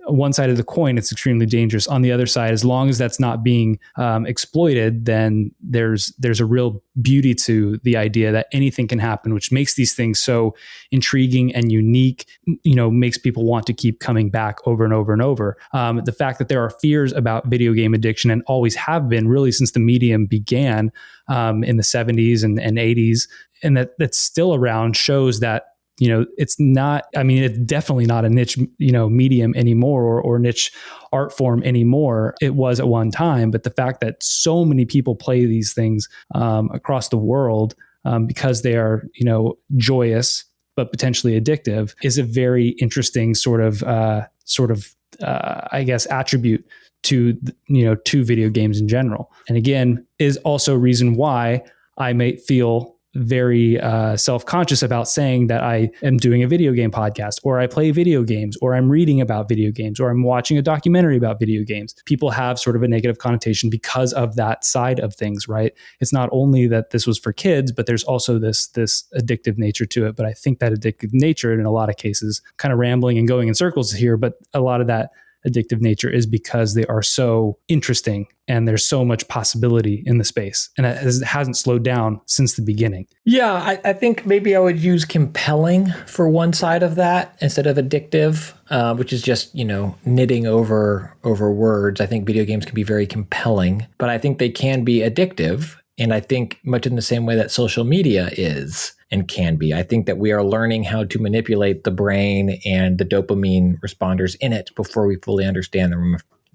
one side of the coin, it's extremely dangerous. On the other side, as long as that's not being exploited, then there's a real beauty to the idea that anything can happen, which makes these things so intriguing and unique, makes people want to keep coming back over and over and over. The fact that there are fears about video game addiction, and always have been really since the medium began in the 70s and 80s, and that's still around, shows that it's not, it's definitely not a niche, medium anymore, or niche art form anymore. It was at one time, but the fact that so many people play these things across the world because they are, joyous but potentially addictive, is a very interesting sort of I guess attribute to to video games in general. And again, is also a reason why I may feel very self-conscious about saying that I am doing a video game podcast, or I play video games, or I'm reading about video games, or I'm watching a documentary about video games. People have sort of a negative connotation because of that side of things, right? It's not only that this was for kids, but there's also this addictive nature to it. But I think that addictive nature, in a lot of cases, kind of rambling and going in circles here, but a lot of that addictive nature is because they are so interesting and there's so much possibility in the space, and it hasn't slowed down since the beginning. Yeah, I think maybe I would use compelling for one side of that instead of addictive, which is just, knitting over words. I think video games can be very compelling, but I think they can be addictive. And I think much in the same way that social media is and can be. I think that we are learning how to manipulate the brain and the dopamine responders in it before we fully understand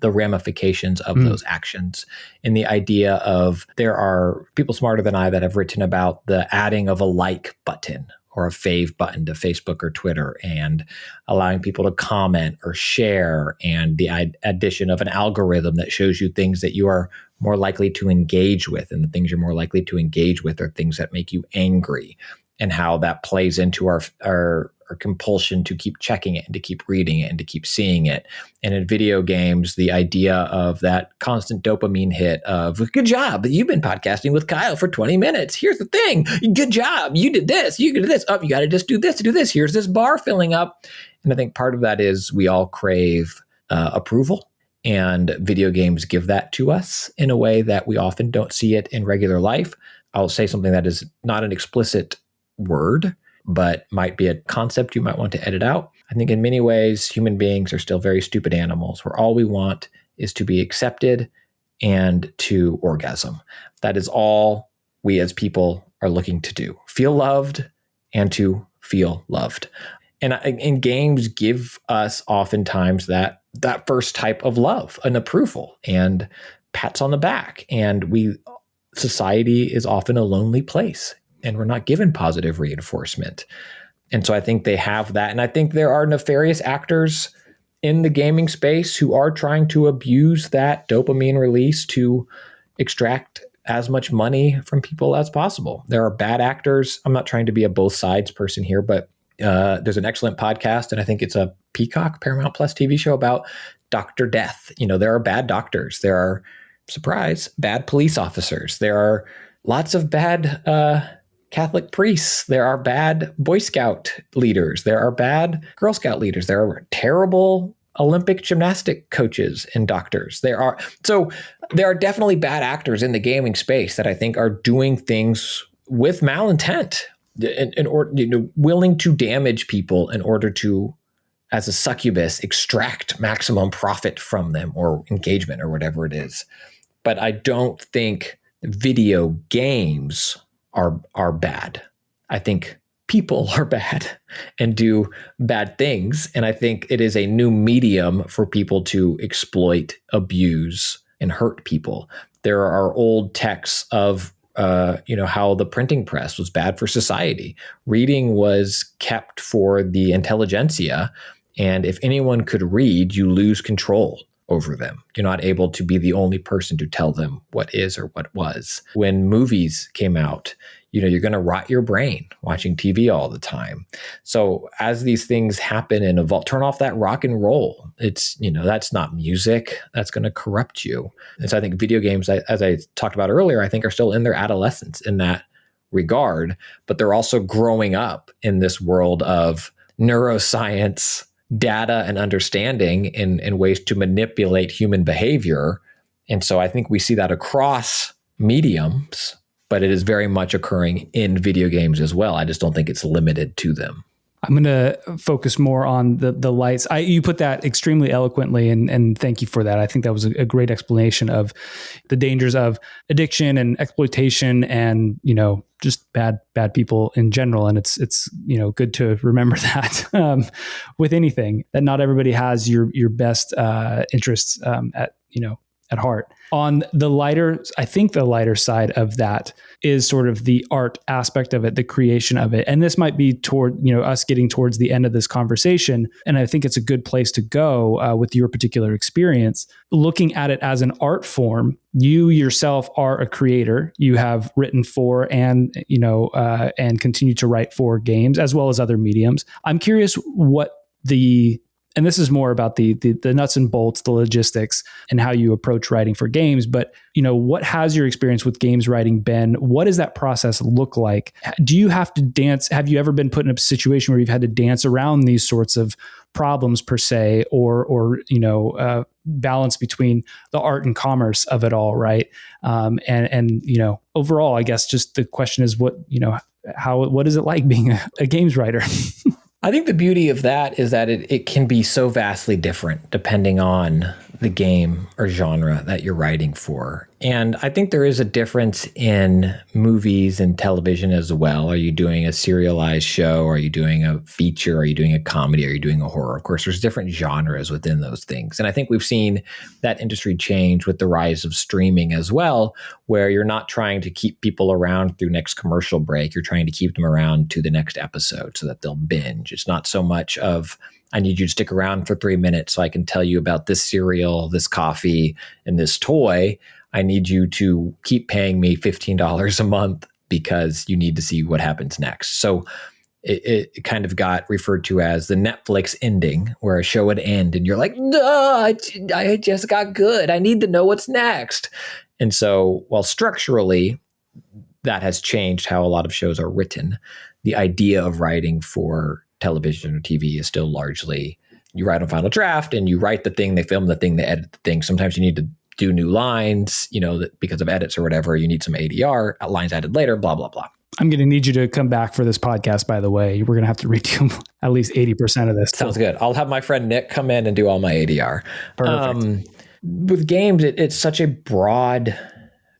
the ramifications of those actions. And the idea of there are people smarter than I that have written about the adding of a like button or a fave button to Facebook or Twitter, and allowing people to comment or share, and the addition of an algorithm that shows you things that you are more likely to engage with, and the things you're more likely to engage with are things that make you angry, and how that plays into our compulsion to keep checking it and to keep reading it and to keep seeing it. And in video games, the idea of that constant dopamine hit of, good job, you've been podcasting with Kyle for 20 minutes. Here's the thing. Good job. You did this. You did this. Oh, you got to just do this to do this. Here's this bar filling up. And I think part of that is we all crave approval. And video games give that to us in a way that we often don't see it in regular life. I'll say something that is not an explicit word, but might be a concept you might want to edit out. I think in many ways, human beings are still very stupid animals where all we want is to be accepted and to orgasm. That is all we as people are looking to do. Feel loved and to feel loved. And games give us oftentimes that first type of love, an approval and pats on the back. And society is often a lonely place, and we're not given positive reinforcement. And so I think they have that. And I think there are nefarious actors in the gaming space who are trying to abuse that dopamine release to extract as much money from people as possible. There are bad actors. I'm not trying to be a both sides person here, but there's an excellent podcast, and I think it's a Peacock, Paramount Plus TV show about Dr. Death. There are bad doctors. There are, surprise, bad police officers. There are lots of bad Catholic priests. There are bad Boy Scout leaders. There are bad Girl Scout leaders. There are terrible Olympic gymnastic coaches and doctors. There are definitely bad actors in the gaming space that I think are doing things with malintent and willing to damage people in order to, as a succubus, extract maximum profit from them or engagement or whatever it is. But I don't think video games are bad. I think people are bad and do bad things. And I think it is a new medium for people to exploit, abuse, and hurt people. There are old texts of how the printing press was bad for society. Reading was kept for the intelligentsia. And if anyone could read, you lose control over them. You're not able to be the only person to tell them what is or what was. When movies came out, you're going to rot your brain watching TV all the time. So as these things happen and evolve, turn off that rock and roll. It's, that's not music. That's going to corrupt you. And so I think video games, as I talked about earlier, I think are still in their adolescence in that regard, but they're also growing up in this world of neuroscience, data, and understanding in ways to manipulate human behavior. And so I think we see that across mediums, but it is very much occurring in video games as well. I just don't think it's limited to them. I'm going to focus more on the lights. You put that extremely eloquently, and thank you for that. I think that was a great explanation of the dangers of addiction and exploitation and, just bad people in general. And it's good to remember that with anything, that not everybody has your best interests at heart. On the lighter side of that is sort of the art aspect of it, the creation of it. And this might be toward, us getting towards the end of this conversation. And I think it's a good place to go with your particular experience. Looking at it as an art form, you yourself are a creator. You have written for and continue to write for games as well as other mediums. I'm curious and this is more about the nuts and bolts, the logistics, and how you approach writing for games. But, what has your experience with games writing been? What does that process look like? Do you have to dance? Have you ever been put in a situation where you've had to dance around these sorts of problems per se, or balance between the art and commerce of it all, right? And overall, I guess just the question is what is it like being a games writer? I think the beauty of that is that it can be so vastly different depending on the game or genre that you're writing for. And I think there is a difference in movies and television as well. Are you doing a serialized show? Are you doing a feature? Are you doing a comedy? Are you doing a horror? Of course, there's different genres within those things. And I think we've seen that industry change with the rise of streaming as well, where you're not trying to keep people around through next commercial break. You're trying to keep them around to the next episode so that they'll binge. It's not so much of, I need you to stick around for 3 minutes so I can tell you about this cereal, this coffee, and this toy. I need you to keep paying me $15 a month because you need to see what happens next. So it kind of got referred to as the Netflix ending, where a show would end and you're like, no, I just got good. I need to know what's next. And so while structurally that has changed how a lot of shows are written, the idea of writing for television or TV is still largely, you write a final draft and you write the thing, they film the thing, they edit the thing. Sometimes you need to do new lines, because of edits or whatever. You need some ADR, lines added later, blah, blah, blah. I'm going to need you to come back for this podcast, by the way. We're going to have to redo at least 80% of this. Sounds good. I'll have my friend Nick come in and do all my ADR. Perfect. With games, it's such a broad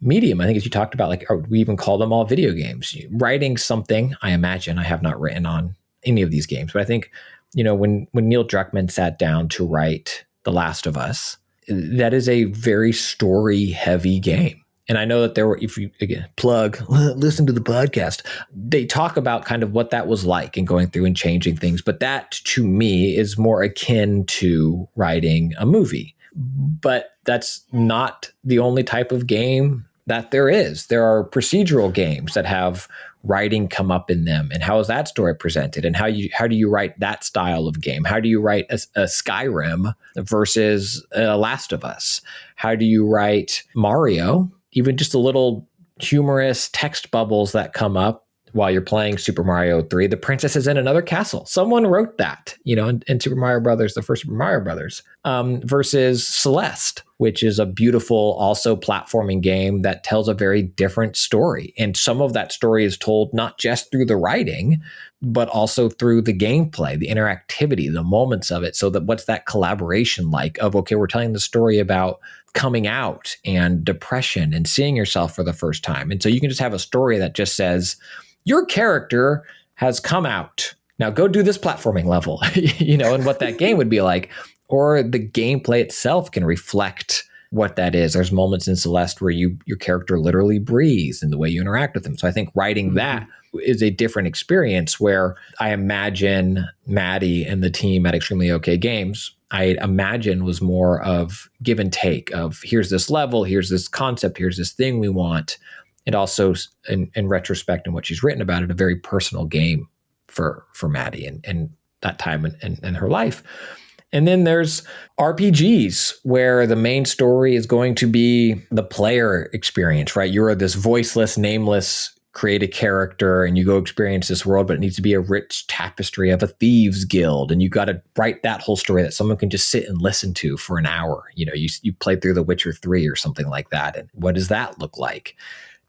medium. I think as you talked about, we even call them all video games. Writing something, I imagine, I have not written on any of these games, but I think, when Neil Druckmann sat down to write The Last of Us, that is a very story heavy game. And I know that there were, if you, again, listen to the podcast, they talk about kind of what that was like and going through and changing things. But that to me is more akin to writing a movie. But that's not the only type of game that there is. There are procedural games that have writing come up in them, and how is that story presented, and how do you write that style of game? How do you write a Skyrim versus a Last of Us? How do you write Mario? Even just a little humorous text bubbles that come up while you're playing Super Mario 3. The princess is in another castle. Someone wrote that, in Super Mario Brothers, the first Super Mario Brothers, versus Celeste, which is a beautiful, also platforming game that tells a very different story. And some of that story is told not just through the writing, but also through the gameplay, the interactivity, the moments of it. So that what's that collaboration like of, okay, we're telling the story about coming out and depression and seeing yourself for the first time. And so you can just have a story that just says, your character has come out. Now go do this platforming level, and what that game would be like. Or the gameplay itself can reflect what that is. There's moments in Celeste where your character literally breathes in the way you interact with them. So I think writing that is a different experience, where I imagine Maddie and the team at Extremely OK Games, I imagine, was more of give and take of, here's this level, here's this concept, here's this thing we want. And also, in retrospect and what she's written about it, a very personal game for Maddie and that time in her life. And then there's RPGs, where the main story is going to be the player experience, right? You're this voiceless, nameless, create a character and you go experience this world, but it needs to be a rich tapestry of a thieves guild. And you got to write that whole story that someone can just sit and listen to for an hour. You play through The Witcher 3 or something like that. And what does that look like?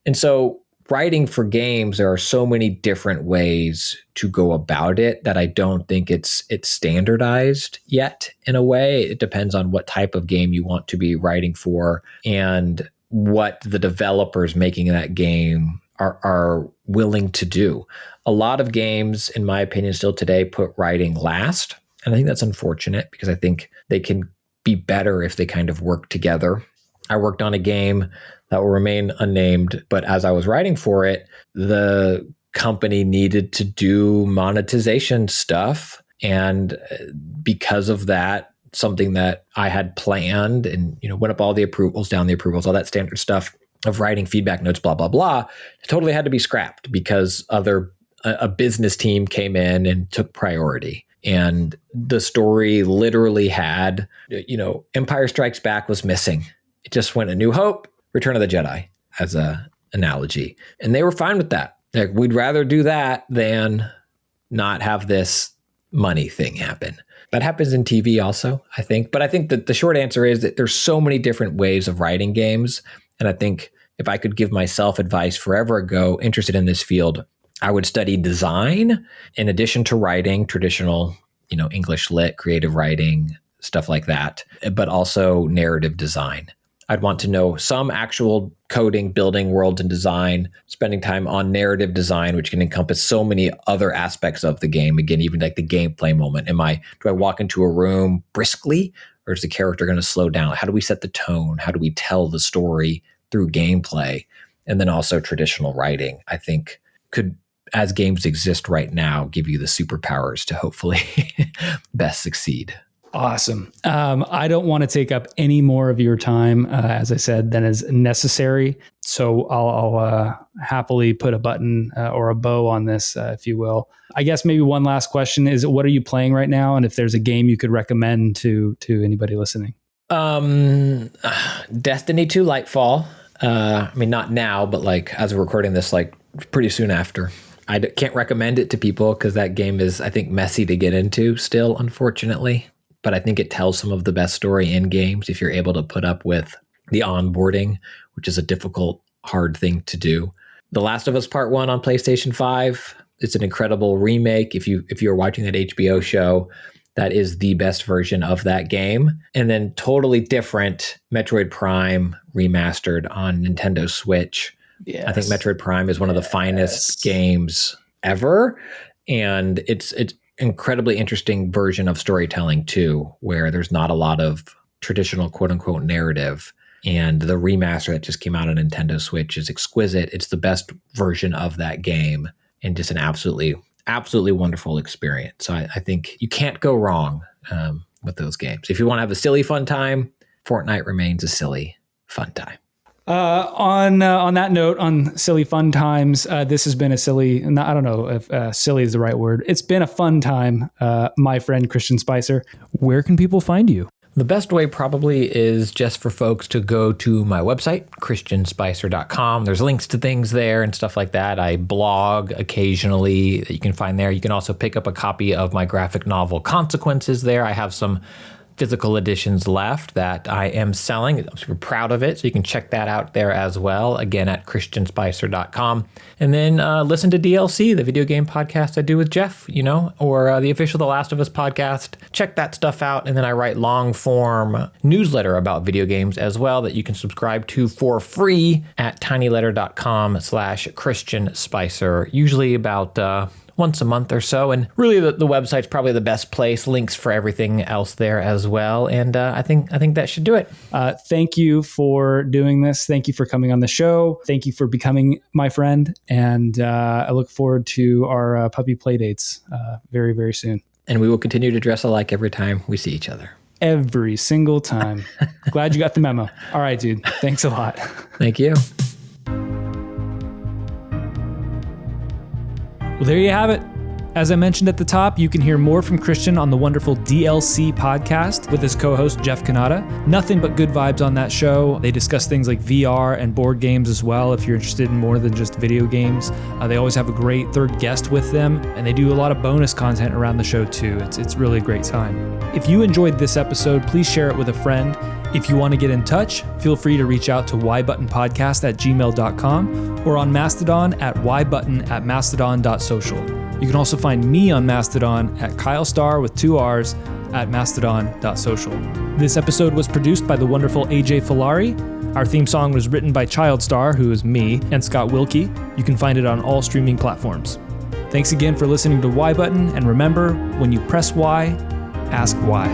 And so writing for games, there are so many different ways to go about it that I don't think it's standardized yet in a way. It depends on what type of game you want to be writing for and what the developers making that game are willing to do. A lot of games, in my opinion, still today put writing last. And I think that's unfortunate, because I think they can be better if they kind of work together. I worked on a game that will remain unnamed, but as I was writing for it, the company needed to do monetization stuff. And because of that, something that I had planned and, went up all the approvals, down the approvals, all that standard stuff of writing feedback notes, blah, blah, blah, it totally had to be scrapped because a business team came in and took priority. And the story literally had, Empire Strikes Back was missing. It just went A New Hope, Return of the Jedi as a analogy. And they were fine with that. Like, we'd rather do that than not have this money thing happen. That happens in TV also, I think. But I think that the short answer is that there's so many different ways of writing games. And I think if I could give myself advice forever ago, interested in this field, I would study design in addition to writing, traditional, English lit, creative writing, stuff like that, but also narrative design. I'd want to know some actual coding, building worlds and design, spending time on narrative design, which can encompass so many other aspects of the game. Again, even like the gameplay moment. Do I walk into a room briskly, or is the character going to slow down? How do we set the tone? How do we tell the story through gameplay? And then also traditional writing, I think could, as games exist right now, give you the superpowers to hopefully best succeed. Awesome. I don't want to take up any more of your time, as I said, than is necessary. So I'll happily put a button or a bow on this, if you will. I guess maybe one last question is, what are you playing right now? And if there's a game you could recommend to anybody listening? Destiny 2 Lightfall. Not now, but like as we're recording this, like pretty soon after. I can't recommend it to people because that game is, I think, messy to get into still, unfortunately. But I think it tells some of the best story in games if you're able to put up with the onboarding, which is a difficult, hard thing to do. The Last of Us Part 1 on PlayStation 5, it's an incredible remake. If you're watching that HBO show, that is the best version of that game. And then totally different Metroid Prime remastered on Nintendo Switch. Yes. I think Metroid Prime is one of the finest games ever. And it's incredibly interesting version of storytelling too, where there's not a lot of traditional quote unquote narrative. And the remaster that just came out on Nintendo Switch is exquisite. It's the best version of that game and just an absolutely wonderful experience. So I think you can't go wrong with those games. If you want to have a silly fun time, Fortnite remains a silly fun time. On that note, on silly fun times, this has been a silly, I don't know if silly is the right word. It's been a fun time, my friend Christian Spicer. Where can people find you? The best way probably is just for folks to go to my website, christianspicer.com. There's links to things there and stuff like that. I blog occasionally that you can find there. You can also pick up a copy of my graphic novel Consequences there. I have some physical editions left that I am selling. I'm super proud of it. So you can check that out there as well. Again, at christianspicer.com. And then listen to DLC, the video game podcast I do with Jeff, or the official The Last of Us podcast. Check that stuff out. And then I write long form newsletter about video games as well that you can subscribe to for free at tinyletter.com/Christian Spicer. Usually about once a month or so. And really the website's probably the best place. Links for everything else there as well. And I think that should do it. Thank you for doing this. Thank you for coming on the show. Thank you for becoming my friend. And I look forward to our puppy play dates very, very soon. And we will continue to dress alike every time we see each other. Every single time. Glad you got the memo. All right, dude. Thanks a lot. Thank you. Well, there you have it. As I mentioned at the top, you can hear more from Christian on the wonderful DLC podcast with his co-host, Jeff Cannata. Nothing but good vibes on that show. They discuss things like VR and board games as well, if you're interested in more than just video games. They always have a great third guest with them, and they do a lot of bonus content around the show too. It's really a great time. If you enjoyed this episode, please share it with a friend. If you want to get in touch, feel free to reach out to ybuttonpodcast@gmail.com or on Mastodon at ybutton@mastodon.social. You can also find me on Mastodon at Kyle Starr with 2 R's at mastodon.social. This episode was produced by the wonderful AJ Filari. Our theme song was written by Childstar, who is me, and Scott Wilkie. You can find it on all streaming platforms. Thanks again for listening to Y Button, and remember, when you press Y, ask why.